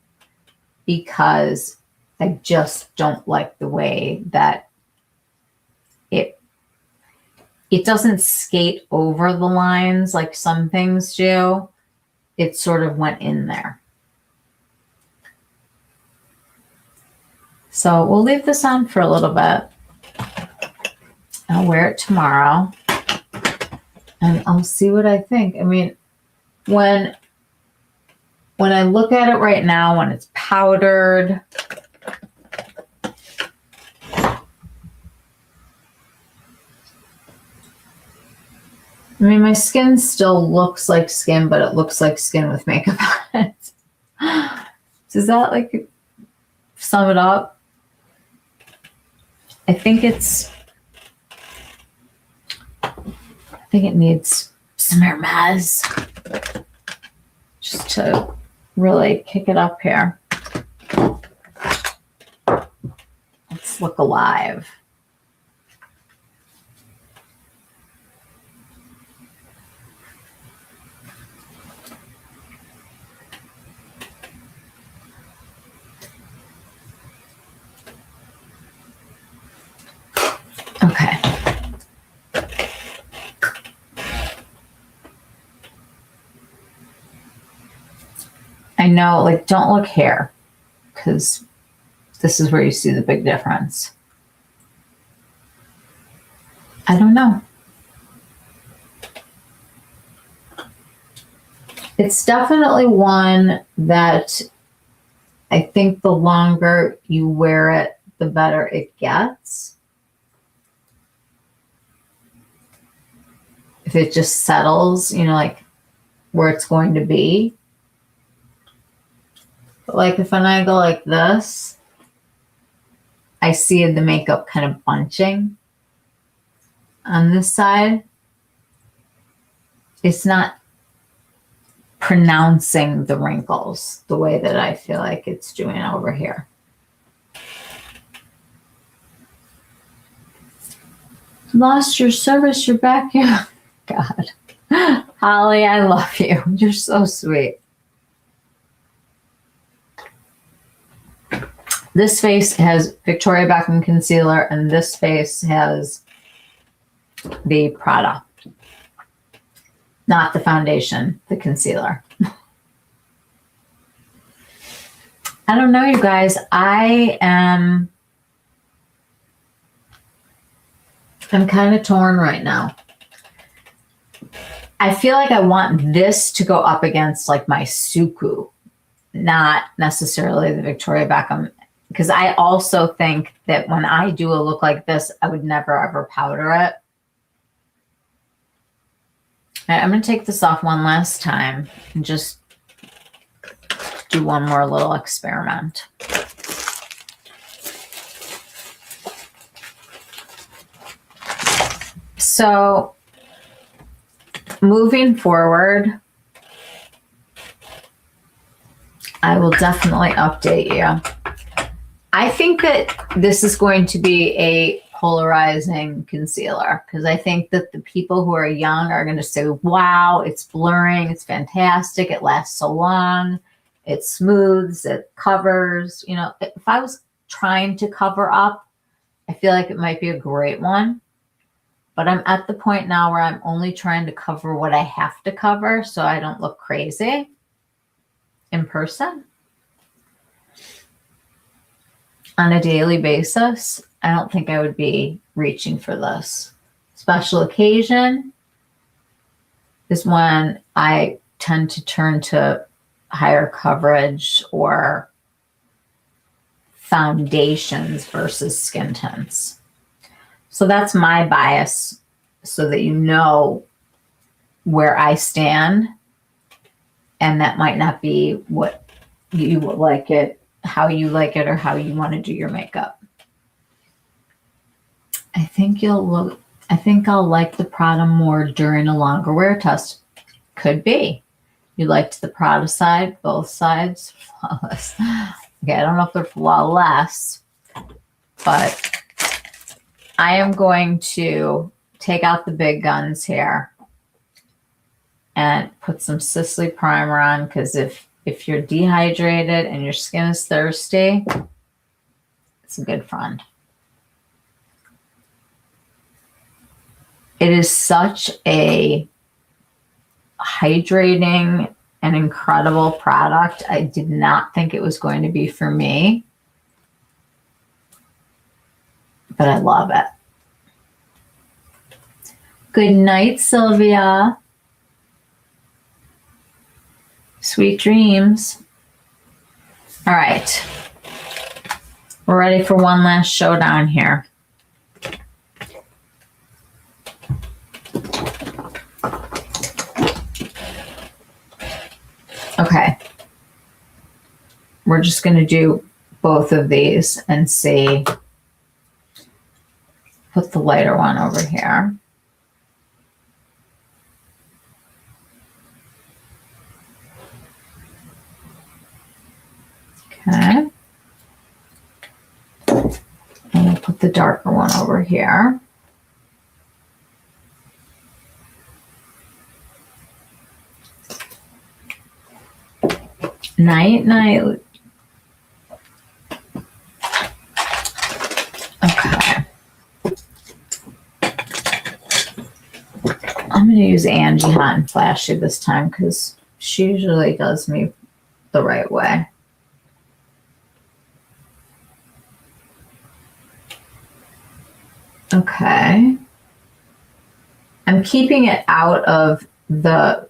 because I just don't like the way that it doesn't skate over the lines like some things do. It sort of went in there. So we'll leave this on for a little bit. I'll wear it tomorrow and I'll see what I think. I mean, when I look at it right now, when it's powdered, I mean, my skin still looks like skin, but it looks like skin with makeup on it. Does that like sum it up? I think it needs some Hermes just to really kick it up here. Let's look alive. Okay. I know, like, don't look here because this is where you see the big difference. I don't know. It's definitely one that I think the longer you wear it, the better it gets. If it just settles, you know, like where it's going to be. But like if I go like this, I see the makeup kind of bunching on this side. It's not pronouncing the wrinkles the way that I feel like it's doing over here. Lost your service, you're back here. God. Holly, I love you. You're so sweet. This face has Victoria Beckham concealer, and this face has the Prada. Not the foundation, the concealer. I don't know, you guys. I'm kind of torn right now. I feel like I want this to go up against like my Suku, not necessarily the Victoria Beckham, because I also think that when I do a look like this, I would never ever powder it. All right, I'm going to take this off one last time and just do one more little experiment. So moving forward, I will definitely update you. I think that this is going to be a polarizing concealer because I think that the people who are young are going to say, wow, it's blurring, it's fantastic, it lasts so long, it smooths, it covers. You know, if I was trying to cover up, I feel like it might be a great one. But I'm at the point now where I'm only trying to cover what I have to cover so I don't look crazy in person. On a daily basis, I don't think I would be reaching for this. Special occasion is when I tend to turn to higher coverage or foundations versus skin tints. So that's my bias so that you know where I stand, and that might not be what you would like it, how you like it, or how you want to do your makeup. I think I'll like the Prada more during a longer wear test. Could be. You liked the Prada side, both sides, flawless. Okay, I don't know if they're flawless, but I am going to take out the big guns here and put some Sisley primer on, because if you're dehydrated and your skin is thirsty, it's a good friend. It is such a hydrating and incredible product. I did not think it was going to be for me, but I love it. Good night, Sylvia. Sweet dreams. All right. We're ready for one last showdown here. Okay. We're just going to do both of these and see. Put the lighter one over here. Okay. And we'll put the darker one over here. Night, night. Okay. I'm going to use Angie Hot and Flashy this time because she usually does me the right way. Okay. I'm keeping it out of the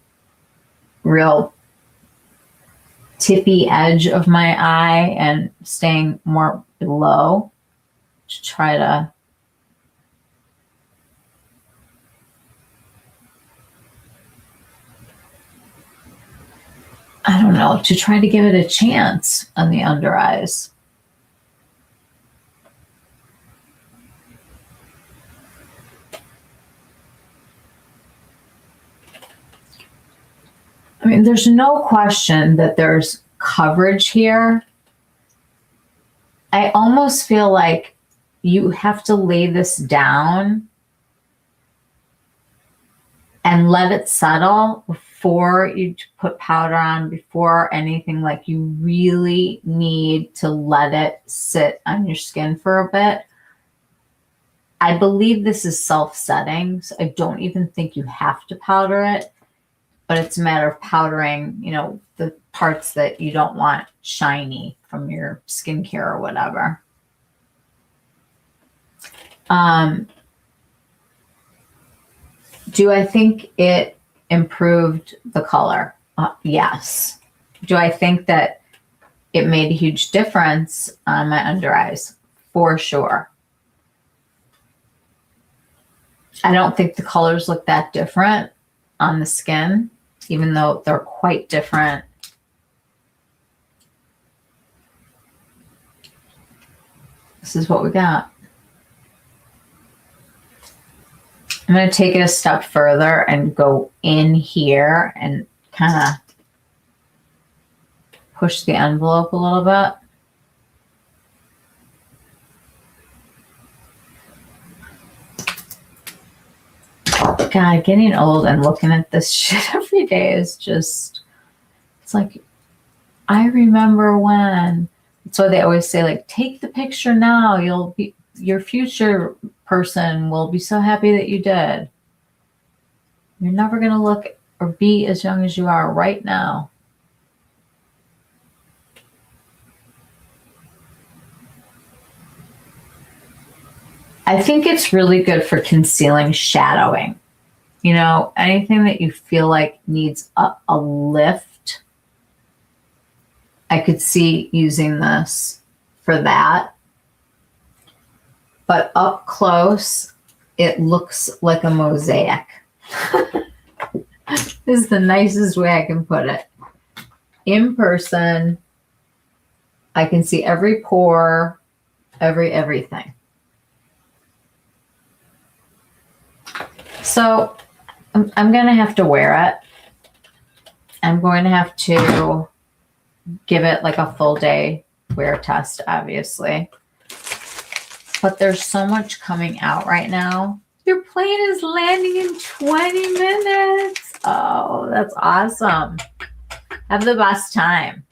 real tippy edge of my eye and staying more below to try to to try to give it a chance on the under eyes. I mean, there's no question that there's coverage here. I almost feel like you have to lay this down and let it settle before you put powder on, before anything. Like, you really need to let it sit on your skin for a bit. I believe this is self-setting, so I don't even think you have to powder it. But it's a matter of powdering, the parts that you don't want shiny from your skincare or whatever. Do I think it improved the color? Yes. Do I think that it made a huge difference on my under eyes? For sure. I don't think the colors look that different on the skin, even though they're quite different. This is what we got. I'm going to take it a step further and go in here and kind of push the envelope a little bit. God, getting old and looking at this shit every day is just, it's like, I remember when. That's why they always say, like, take the picture now. You'll be, your future person will be so happy that you did. You're never going to look or be as young as you are right now. I think it's really good for concealing shadowing. You know, anything that you feel like needs a lift, I could see using this for that. But up close, it looks like a mosaic. This is the nicest way I can put it. In person, I can see every pore, everything. So I'm going to have to wear it. I'm going to have to give it like a full day wear test, obviously. But there's so much coming out right now. Your plane is landing in 20 minutes. Oh, that's awesome. Have the best time.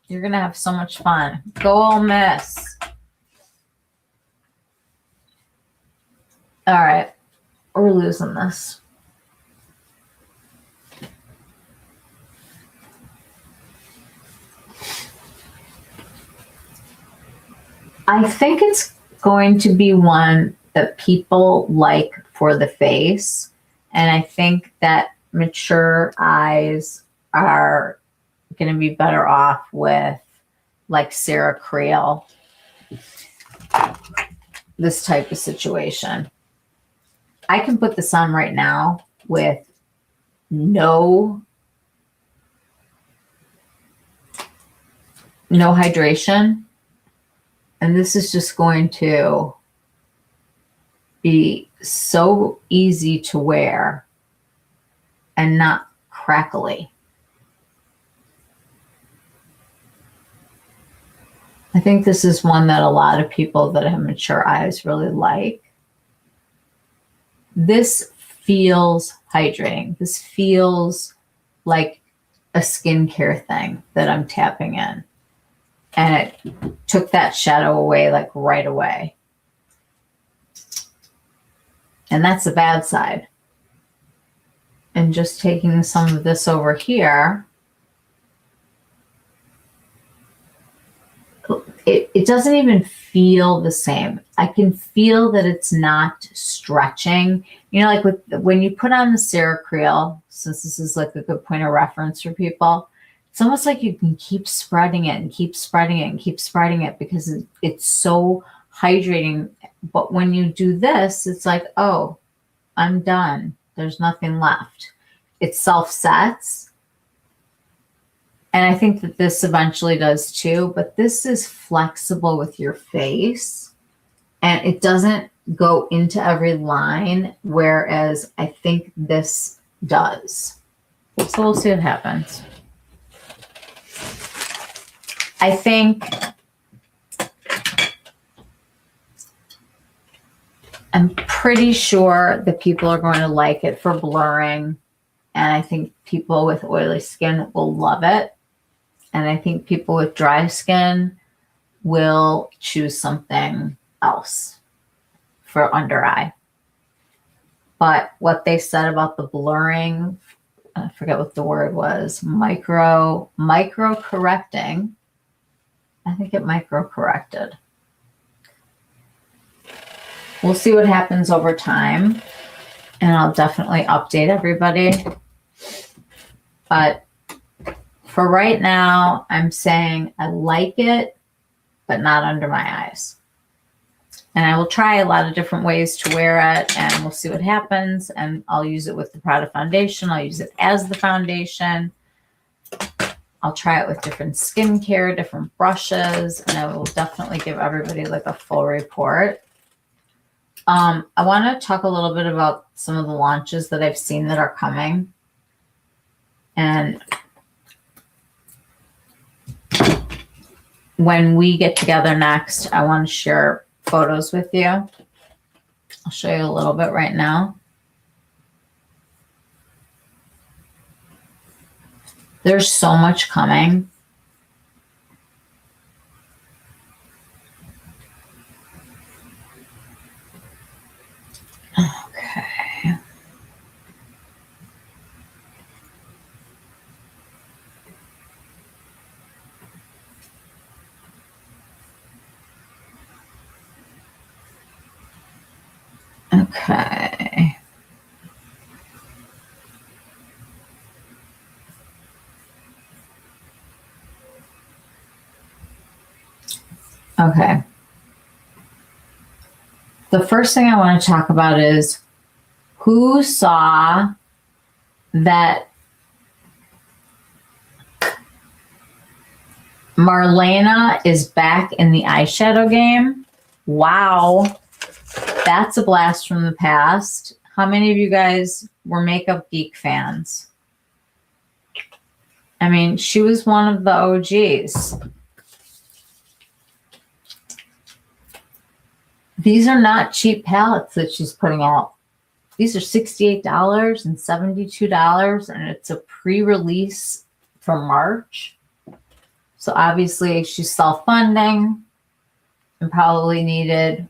You're going to have so much fun. Go Ole Miss. All right. We're losing this. I think it's going to be one that people like for the face. And I think that mature eyes are going to be better off with like Sarah Creel, this type of situation. I can put this on right now with no hydration. And this is just going to be so easy to wear and not crackly. I think this is one that a lot of people that have mature eyes really like. This feels hydrating. This feels like a skincare thing that I'm tapping in. And it took that shadow away like right away. And that's the bad side. And just taking some of this over here, it doesn't even feel the same. I can feel that it's not stretching. You know, like when you put on the Sarah Creel, since this is like a good point of reference for people, it's almost like you can keep spreading it and keep spreading it and keep spreading it because it's so hydrating. But when you do this, it's like, oh, I'm done. There's nothing left. It self-sets. And I think that this eventually does too, but this is flexible with your face and it doesn't go into every line, whereas I think this does. So we'll see what happens. I think I'm pretty sure that people are going to like it for blurring. And I think people with oily skin will love it. And I think people with dry skin will choose something else for under eye. But what they said about the blurring, I forget what the word was, micro correcting. I think it micro corrected. We'll see what happens over time. And I'll definitely update everybody. But for right now, I'm saying I like it, but not under my eyes. And I will try a lot of different ways to wear it, and we'll see what happens. And I'll use it with the Prada foundation. I'll use it as the foundation. I'll try it with different skincare, different brushes, and I will definitely give everybody like a full report. I want to talk a little bit about some of the launches that I've seen that are coming. And when we get together next, I want to share photos with you. I'll show you a little bit right now. There's so much coming. Okay. Okay. Okay. The first thing I want to talk about is who saw that Marlena is back in the eyeshadow game. Wow. That's a blast from the past. How many of you guys were Makeup Geek fans? I mean, she was one of the OGs. These are not cheap palettes that she's putting out. These are $68 and $72, and it's a pre-release for March. So obviously she's self-funding and probably needed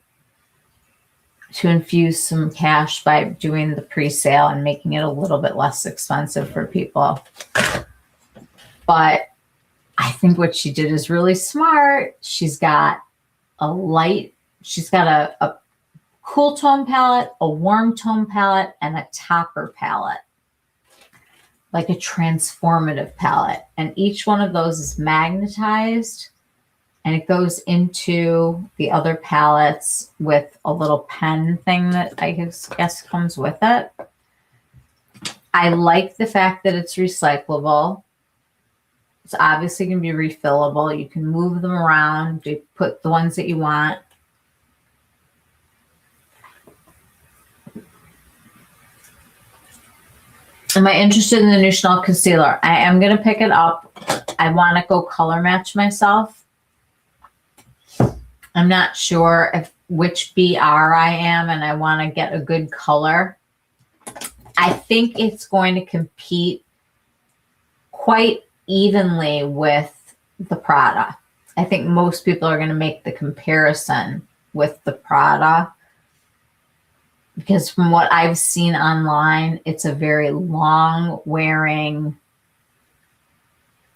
to infuse some cash by doing the pre-sale and making it a little bit less expensive for people. But I think what she did is really smart. She's got a light, she's got a cool tone palette, a warm tone palette, and a topper palette. Like a transformative palette. And each one of those is magnetized, and it goes into the other palettes with a little pen thing that I guess comes with it. I like the fact that it's recyclable. It's obviously going to be refillable. You can move them around to put the ones that you want. Am I interested in the new Chanel concealer? I am going to pick it up. I want to go color match myself. I'm not sure which BR I am, and I want to get a good color. I think it's going to compete quite evenly with the Prada. I think most people are going to make the comparison with the Prada, because from what I've seen online, it's a very long wearing,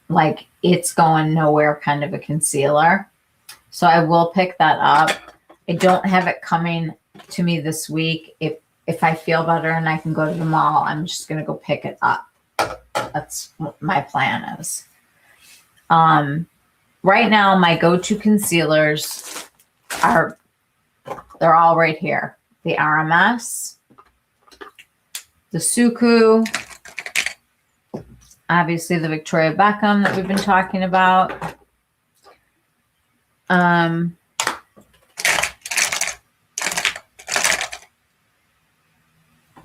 like it's going nowhere kind of a concealer. So I will pick that up. I don't have it coming to me this week. If I feel better and I can go to the mall, I'm just going to go pick it up. That's what my plan is. Right now, my go-to concealers they're all right here. The RMS, the Suku, obviously the Victoria Beckham that we've been talking about. I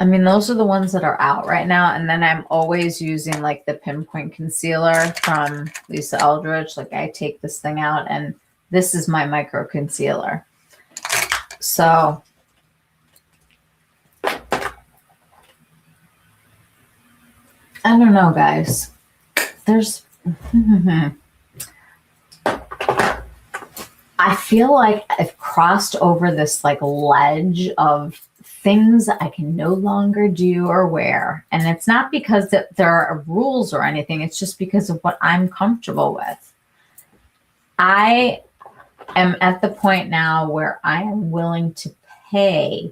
mean, those are the ones that are out right now. And then I'm always using like the Pinpoint Concealer from Lisa Eldridge. Like I take this thing out and this is my micro concealer. So I don't know, guys. There's, I feel like I've crossed over this like ledge of things I can no longer do or wear. And it's not because that there are rules or anything. It's just because of what I'm comfortable with. I am at the point now where I am willing to pay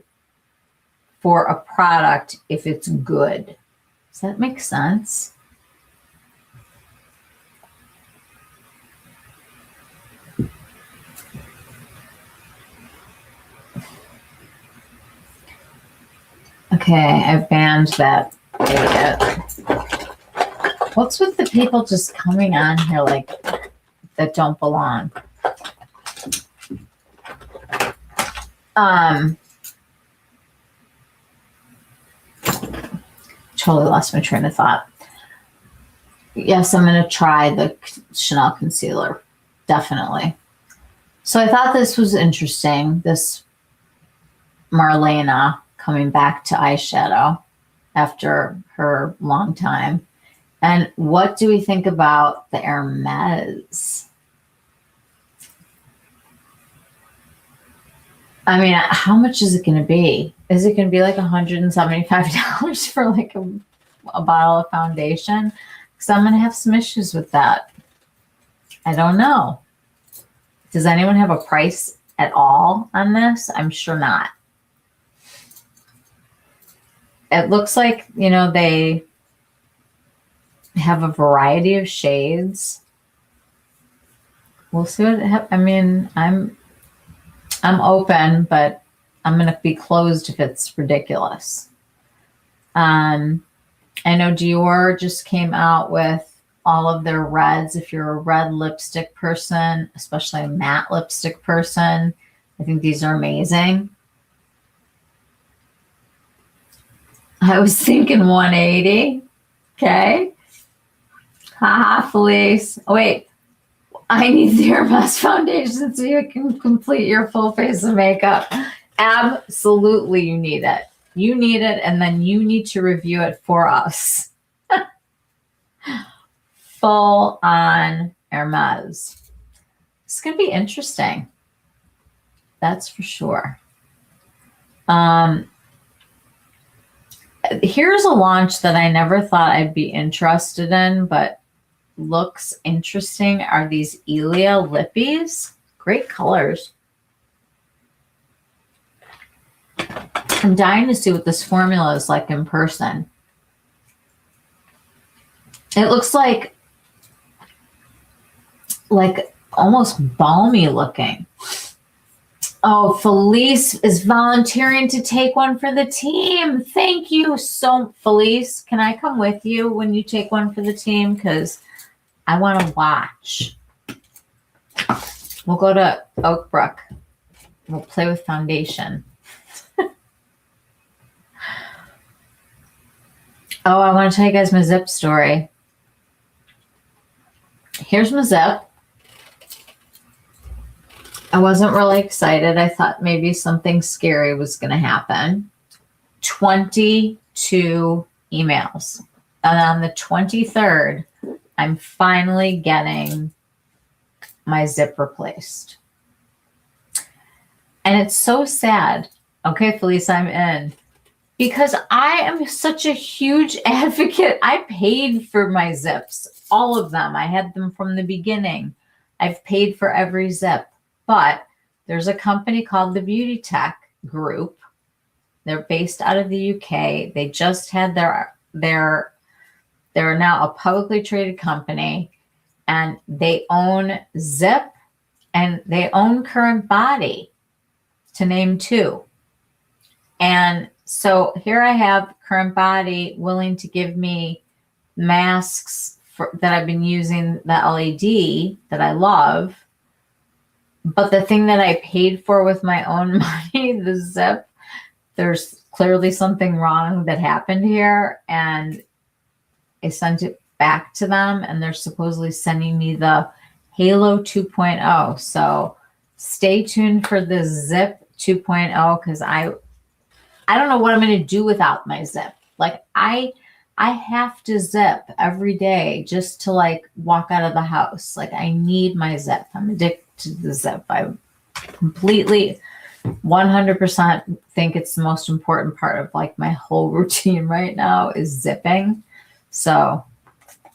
for a product if it's good. Does that make sense? Okay, I've banned that idiot. What's with the people just coming on here like that don't belong? Totally lost my train of thought. Yes, I'm going to try the Chanel concealer. Definitely. So I thought this was interesting. This Marlena coming back to eyeshadow after her long time. And what do we think about the Hermes? I mean, how much is it going to be? Is it going to be like $175 for like a bottle of foundation? Because I'm going to have some issues with that. I don't know. Does anyone have a price at all on this? I'm sure not. It looks like, you know, they have a variety of shades. We'll see what I mean, I'm open, but I'm going to be closed if it's ridiculous. I know Dior just came out with all of their reds. If you're a red lipstick person, especially a matte lipstick person, I think these are amazing. I was thinking 180. Okay. Haha, Felice. Oh, wait. I need the Hermes foundation so you can complete your full face of makeup. Absolutely, you need it. You need it, and then you need to review it for us. Full on Hermes. It's going to be interesting. That's for sure. Here's a launch that I never thought I'd be interested in, but looks interesting, are these Ilia lippies. Great colors. I'm dying to see what this formula is like in person. It looks like almost balmy looking. Oh, Felice is volunteering to take one for the team. Thank you so, Felice. Can I come with you when you take one for the team? Because I want to watch. We'll go to Oakbrook. We'll play with foundation. Oh, I want to tell you guys my zip story. Here's my zip. I wasn't really excited. I thought maybe something scary was going to happen. 22 emails. And on the 23rd, I'm finally getting my zip replaced. And it's so sad. Okay, Felice, I'm in. Because I am such a huge advocate. I paid for my zips, all of them. I had them from the beginning. I've paid for every zip. But there's a company called the Beauty Tech Group. They're based out of the UK. They just had they're now a publicly traded company, and they own Zip and they own Current Body, to name two. And so here I have Current Body willing to give me masks that I've been using, the LED that I love. But the thing that I paid for with my own money, the zip, there's clearly something wrong that happened here. And I sent it back to them, and they're supposedly sending me the Halo 2.0. So stay tuned for the Zip 2.0, because I don't know what I'm going to do without my zip. Like I have to zip every day just to like walk out of the house. Like I need my zip. I'm addicted to the zip. I completely 100% think it's the most important part of like my whole routine right now is zipping. So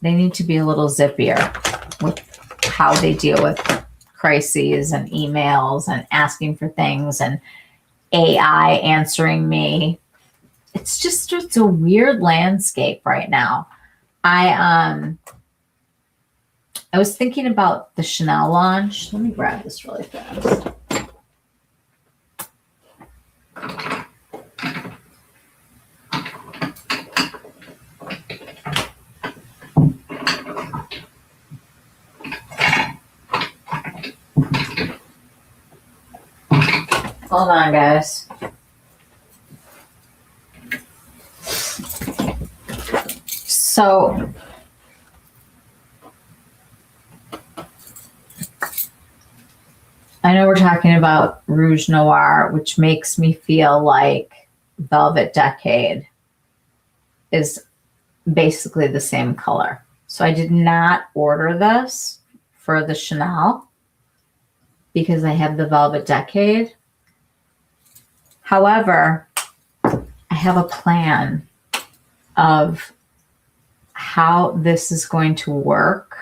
they need to be a little zippier with how they deal with crises and emails and asking for things and AI answering me. It's a weird landscape right now. I was thinking about the Chanel launch. Let me grab this really fast. Hold on, guys. So I know we're talking about Rouge Noir, which makes me feel like Velvet Decade is basically the same color. So I did not order this for the Chanel because I have the Velvet Decade. However, I have a plan of how this is going to work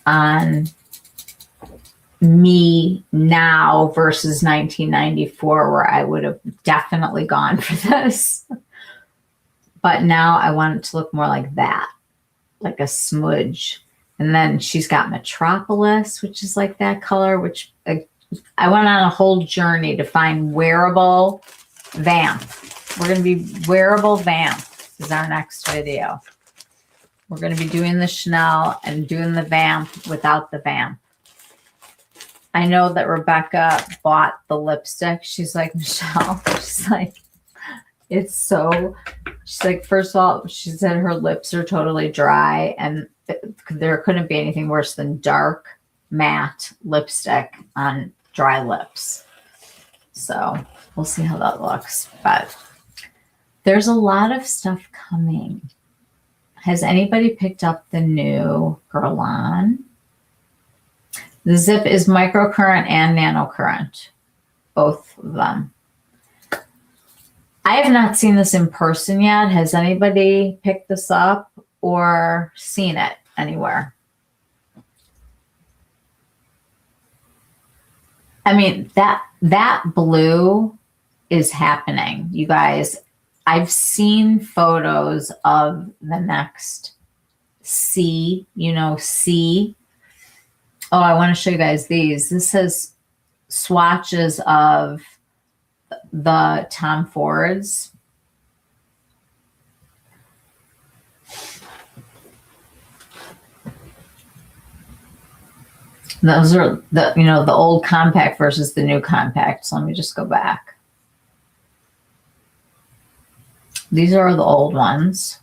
on me now versus 1994, where I would have definitely gone for this. But now I want it to look more like that, like a smudge. And then she's got Metropolis, which is like that color, which I went on a whole journey to find wearable vamp. We're going to be wearable vamp is our next video. We're going to be doing the Chanel and doing the vamp without the vamp. I know that Rebecca bought the lipstick. She's like, Michelle, she's like, it's so, she's like, first of all, she said her lips are totally dry and there couldn't be anything worse than dark matte lipstick on dry lips. So we'll see how that looks, but there's a lot of stuff coming. Has anybody picked up the new Guerlain? The zip is microcurrent and nanocurrent, both of them. I have not seen this in person yet. Has anybody picked this up or seen it anywhere? I mean, that blue is happening, you guys. I've seen photos of the next C, C. Oh, I want to show you guys these. This has swatches of the Tom Fords. Those are the old compact versus the new compact. So let me just go back. These are the old ones.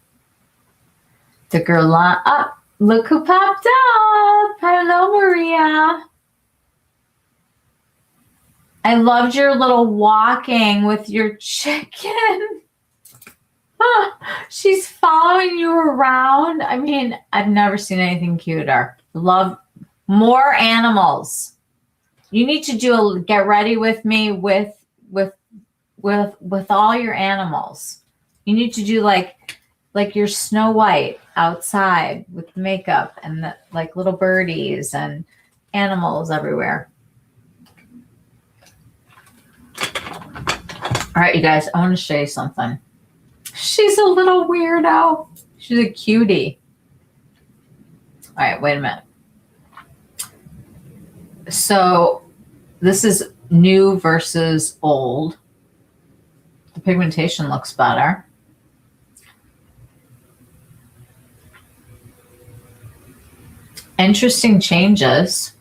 The Guerlain. Oh, look who popped up. Hello, Maria. I loved your little walking with your chicken. She's following you around. I mean, I've never seen anything cuter. Love more animals. You need to do a get ready with me with all your animals. You need to do like your Snow White outside with the makeup and like little birdies and animals everywhere. All right, you guys, I want to show you something. She's a little weirdo. She's a cutie. All right, wait a minute. So this is new versus old. The pigmentation looks better. Interesting changes.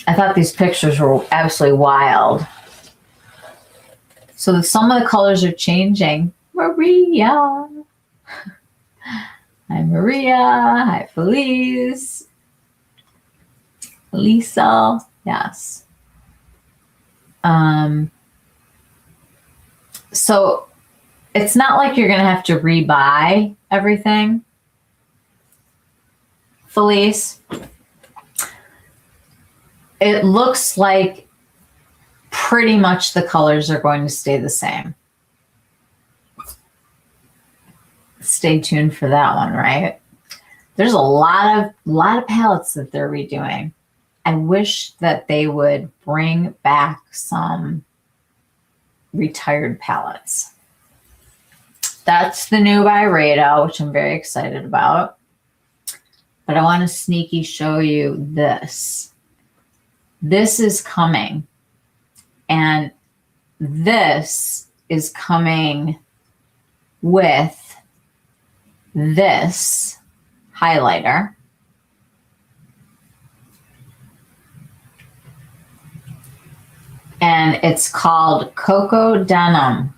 I thought these pictures were absolutely wild. So some of the colors are changing. Maria. Hi, Maria. Hi, Felice. Lisa. Yes. So it's not like you're going to have to rebuy everything. Felice. It looks like pretty much the colors are going to stay the same. Stay tuned for that one, right? There's a lot of palettes that they're redoing. I wish that they would bring back some retired palettes. That's the new Byredo, which I'm very excited about. But I want to sneaky show you this. This is coming. And this is coming with this highlighter. and it's called Cocoa Denim.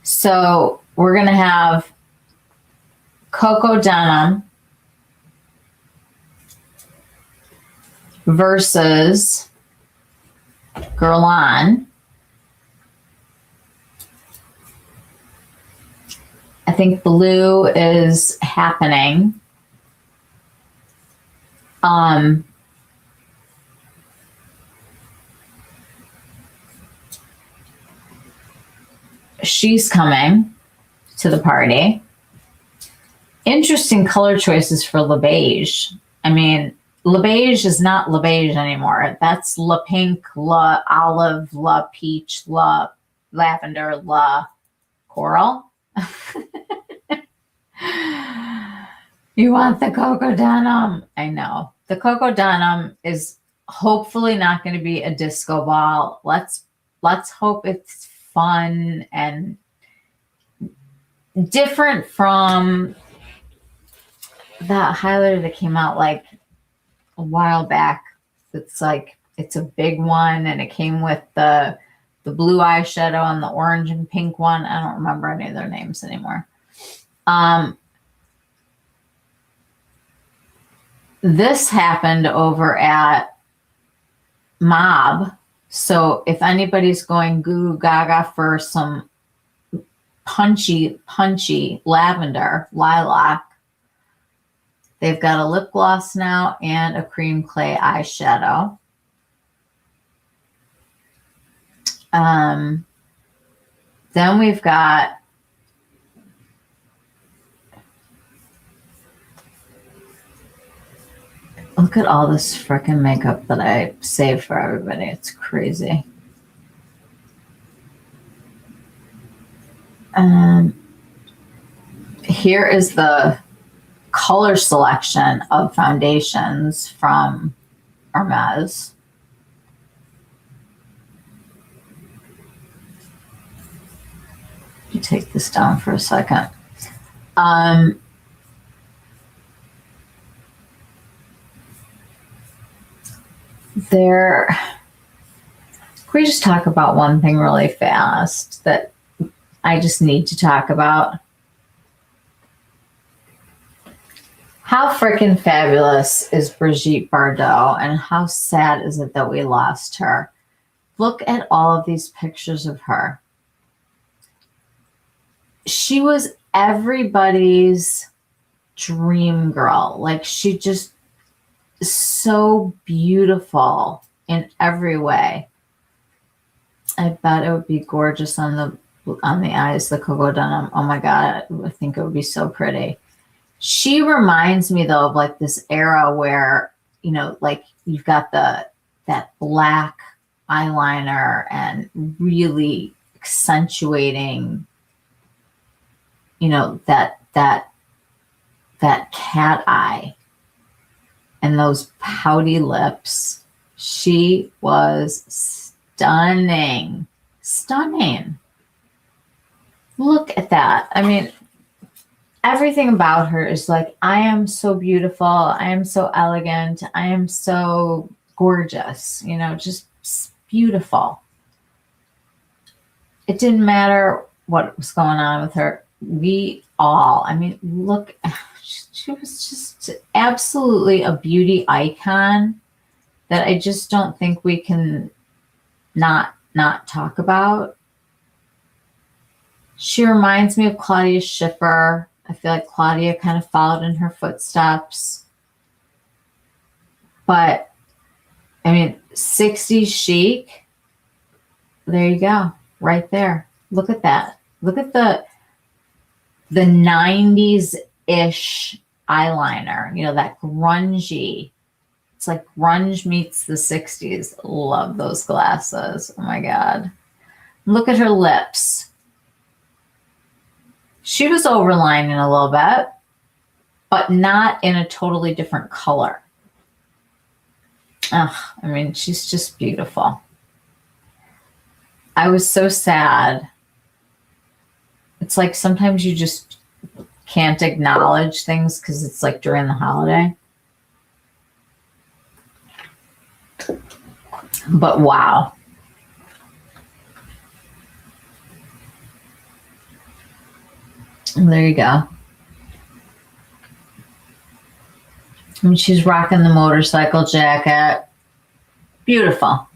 So we're going to have Cocoa Denim versus Guerlain. I think blue is happening. She's coming to the party. Interesting color choices for Le Beige. I mean, Le Beige is not Le Beige anymore. That's Le Pink, Le Olive, Le Peach, Le Lavender, Le Coral. You want the Cocoa Denim? I know. The Cocoa Denim is hopefully not going to be a disco ball. Let's hope it's fun and different from that highlighter that came out like a while back. It's like, it's a big one, and it came with the blue eyeshadow and the orange and pink one. I don't remember any of their names anymore. This happened over at Mob. So if anybody's going goo gaga for some punchy lavender, lilac, they've got a lip gloss now and a cream clay eyeshadow. Then we've got look at all this freaking makeup that I saved for everybody. It's crazy. Here is the color selection of foundations from Hermes. Let me take this down for a second. Can we just talk about one thing really fast that I just need to talk about? How freaking fabulous is Brigitte Bardot, and how sad is it that we lost her? Look at all of these pictures of her. She was everybody's dream girl. Like, she just is so beautiful in every way. I bet it would be gorgeous on the eyes, the Cocoa Denim. Oh my God, I think it would be so pretty. She reminds me though of like this era where, you know, like you've got that black eyeliner and really accentuating, you know, that cat eye and those pouty lips. She was stunning. Look at that. I mean, everything about her is like, I am so beautiful. I am so elegant. I am so gorgeous, you know, just beautiful. It didn't matter what was going on with her. I mean, look, she was just absolutely a beauty icon that I just don't think we can not talk about. She reminds me of Claudia Schiffer. I feel like Claudia kind of followed in her footsteps. But, I mean, 60s chic. There you go. Right there. Look at that. Look at the 90s-ish eyeliner. You know, that grungy. It's like grunge meets the 60s. Love those glasses. Oh, my God. Look at her lips. She was overlining a little bit, but not in a totally different color. I mean, she's just beautiful. I was so sad. It's like sometimes you just can't acknowledge things because it's like during the holiday. But wow. There you go. I mean, she's rocking the motorcycle jacket. Beautiful.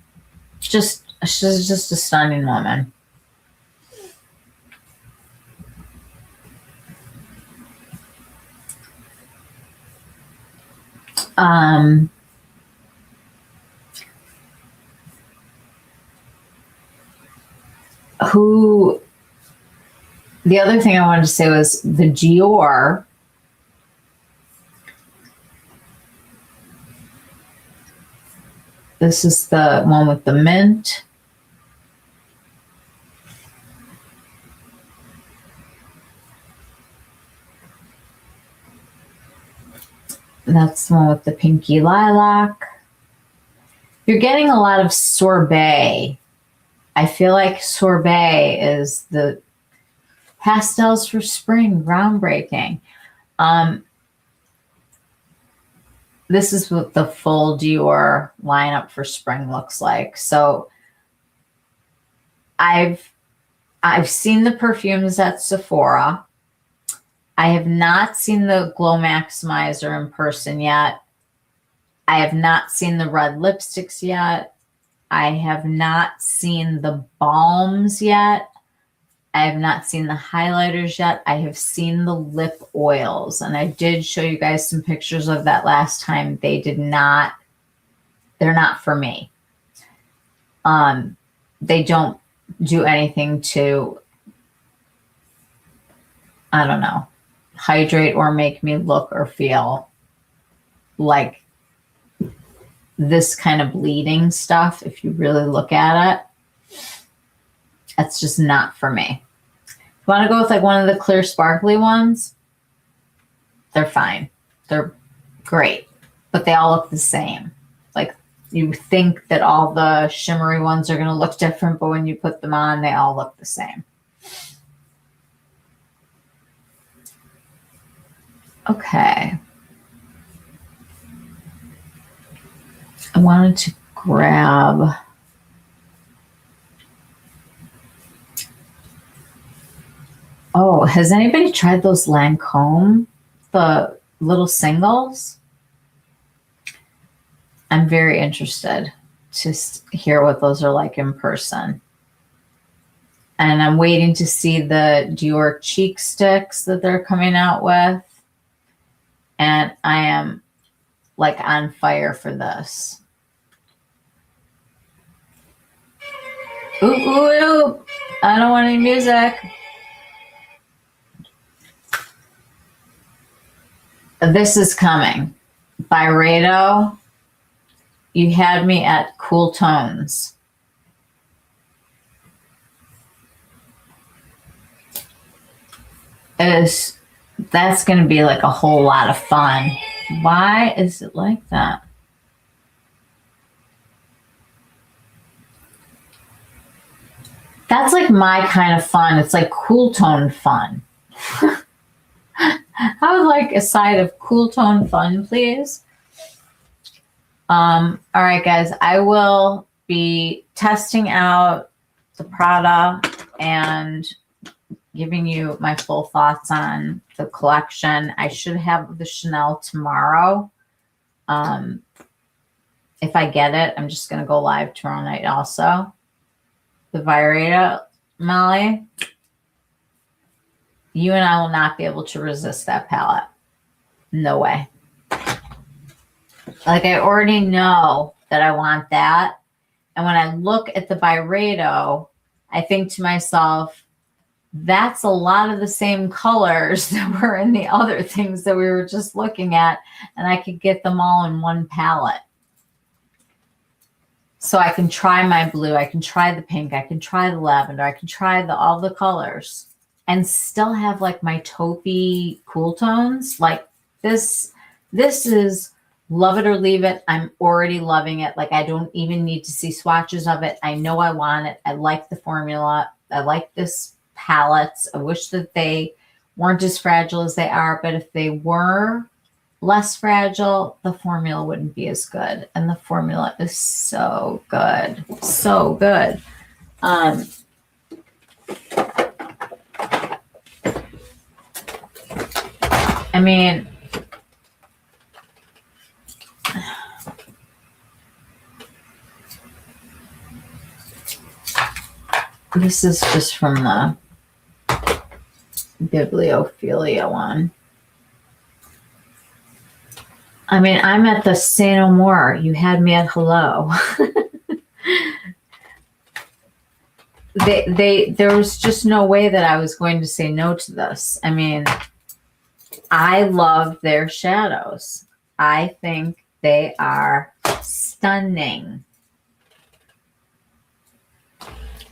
She's just a stunning woman. The other thing I wanted to say was the Dior. This is the one with the mint. That's the one with the pinky lilac. You're getting a lot of sorbet. I feel like sorbet is the pastels for spring, groundbreaking. This is what the full Dior lineup for spring looks like. So I've seen the perfumes at Sephora. I have not seen the Glow Maximizer in person yet. I have not seen the red lipsticks yet. I have not seen the balms yet. I have not seen the highlighters yet. I have seen the lip oils, and I did show you guys some pictures of that last time. They're not for me. They don't do anything to, I don't know, hydrate or make me look or feel like this kind of bleeding stuff. If you really look at it, that's just not for me. If you want to go with like one of the clear sparkly ones, they're fine. They're great, but they all look the same. Like, you think that all the shimmery ones are going to look different, but when you put them on, they all look the same. Okay. I wanted to grab has anybody tried those Lancome, the little singles? I'm very interested to hear what those are like in person. And I'm waiting to see the Dior cheek sticks that they're coming out with. And I am like on fire for this. Ooh, ooh, ooh. I don't want any music. This is coming. Byredo, you had me at cool tones. That's going to be like a whole lot of fun. Why is it like that? That's like my kind of fun. It's like cool tone fun. I would like a side of cool tone fun, please. All right, guys, I will be testing out the Prada and giving you my full thoughts on the collection. I should have the Chanel tomorrow. If I get it, I'm just going to go live tomorrow night also. The Byredo, Molly, you and I will not be able to resist that palette. No way. Like, I already know that I want that. And when I look at the Byredo, I think to myself, that's a lot of the same colors that were in the other things that we were just looking at. And I could get them all in one palette. So I can try my blue, I can try the pink, I can try the lavender, I can try all the colors and still have like my taupey cool tones. Like this is love it or leave it. I'm already loving it. Like, I don't even need to see swatches of it. I know I want it. I like the formula. I like this palettes. I wish that they weren't as fragile as they are, but if they were, less fragile, the formula wouldn't be as good. And the formula is so good. So good. I mean, this is just from the Bibliophilia one. I mean, I'm at the say no more. You had me at hello. There was just no way that I was going to say no to this. I mean, I love their shadows. I think they are stunning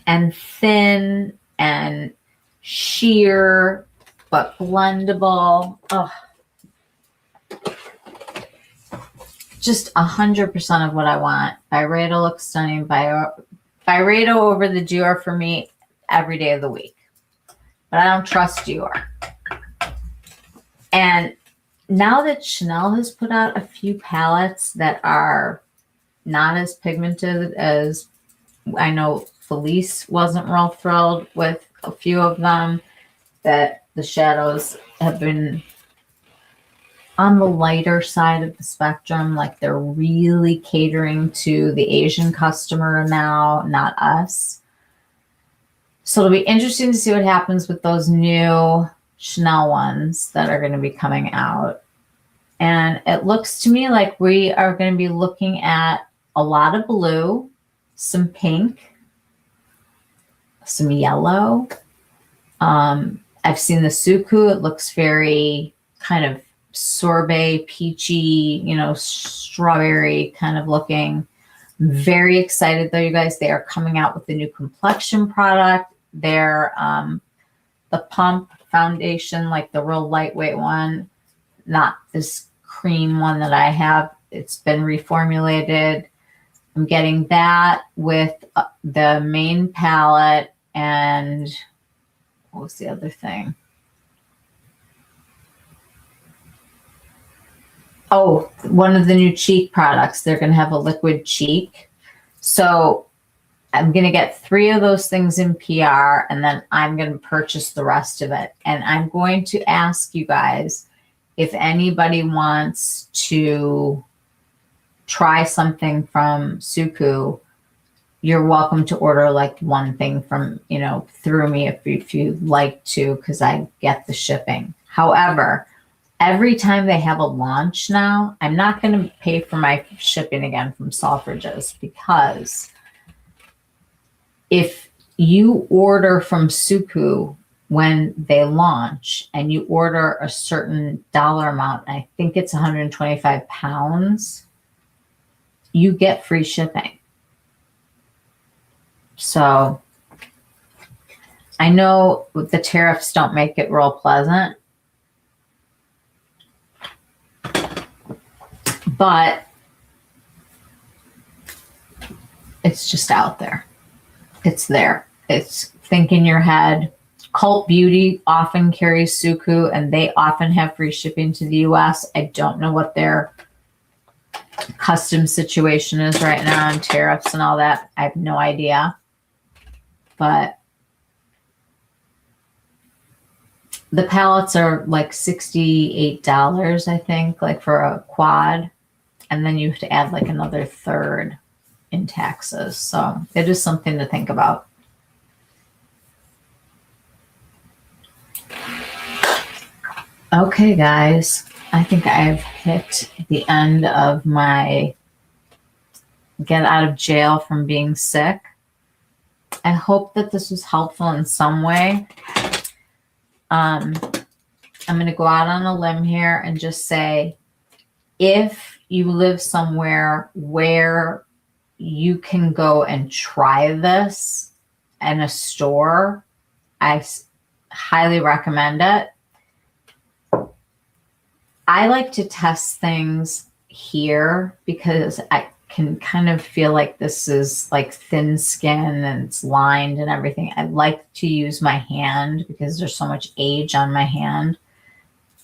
and thin and sheer, but blendable. Oh, just 100% of what I want. Byredo looks stunning. Byredo over the Dior for me every day of the week. But I don't trust Dior. And now that Chanel has put out a few palettes that are not as pigmented as, I know Felice wasn't real thrilled with a few of them, that the shadows have been on the lighter side of the spectrum, like they're really catering to the Asian customer now, not us. So it'll be interesting to see what happens with those new Chanel ones that are going to be coming out. And it looks to me like we are going to be looking at a lot of blue, some pink, some yellow. I've seen the Suku. It looks very kind of sorbet, peachy, you know, strawberry kind of looking. Very excited though, you guys. They are coming out with the new complexion product. They're the pump foundation, like the real lightweight one, not this cream one that I have. It's been reformulated. I'm getting that with the main palette. And what was the other thing? Oh, one of the new cheek products. They're going to have a liquid cheek. So I'm going to get 3 of those things in PR, and then I'm going to purchase the rest of it. And I'm going to ask you guys if anybody wants to try something from Suku. You're welcome to order like one thing from, you know, through me if you'd like to, because I get the shipping. However, every time they have a launch now, I'm not going to pay for my shipping again from Selfridges, because if you order from Suku when they launch and you order a certain dollar amount, I think it's 125 pounds, you get free shipping. So I know the tariffs don't make it real pleasant, but it's just out there. It's there. It's think in your head. Cult Beauty often carries Suku, and they often have free shipping to the US. I don't know what their custom situation is right now and tariffs and all that. I have no idea. But the palettes are like $68, I think, like for a quad. And then you have to add like another third in taxes. So it is something to think about. Okay, guys, I think I've hit the end of my get out of jail from being sick. I hope that this was helpful in some way. I'm going to go out on a limb here and just say, if you live somewhere where you can go and try this in a store, I highly recommend it. I like to test things here because I can kind of feel like this is like thin skin and it's lined and everything. I like to use my hand because there's so much age on my hand.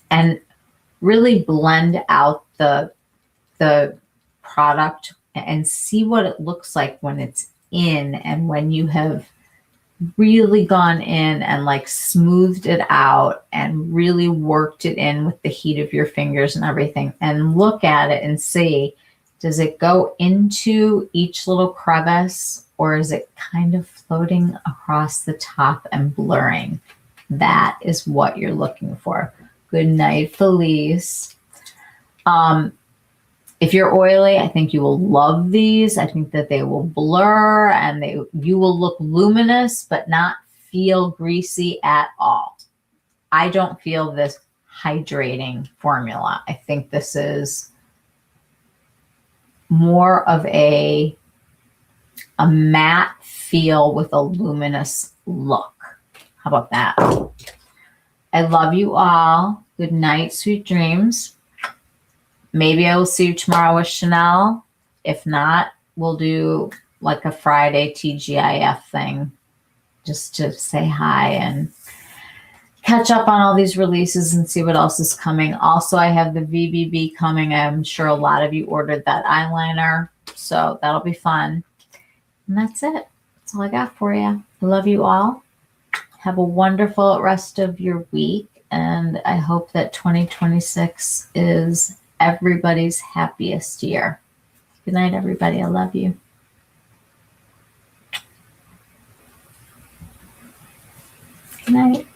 And really blend out the product and see what it looks like when it's in, and when you have really gone in and like smoothed it out and really worked it in with the heat of your fingers and everything, and look at it and see, does it go into each little crevice, or is it kind of floating across the top and blurring? That is what you're looking for. Good night, Felice. If you're oily, I think you will love these. I think that they will blur and you will look luminous, but not feel greasy at all. I don't feel this hydrating formula. I think this is more of a matte feel with a luminous look. How about that? I love you all. Good night, sweet dreams. Maybe I will see you tomorrow with Chanel. If not, we'll do like a Friday TGIF thing just to say hi and catch up on all these releases and see what else is coming. Also, I have the VBB coming. I'm sure a lot of you ordered that eyeliner, so that'll be fun. And that's it. That's all I got for you. I love you all. Have a wonderful rest of your week, and I hope that 2026 is everybody's happiest year. Good night, everybody. I love you. Good night.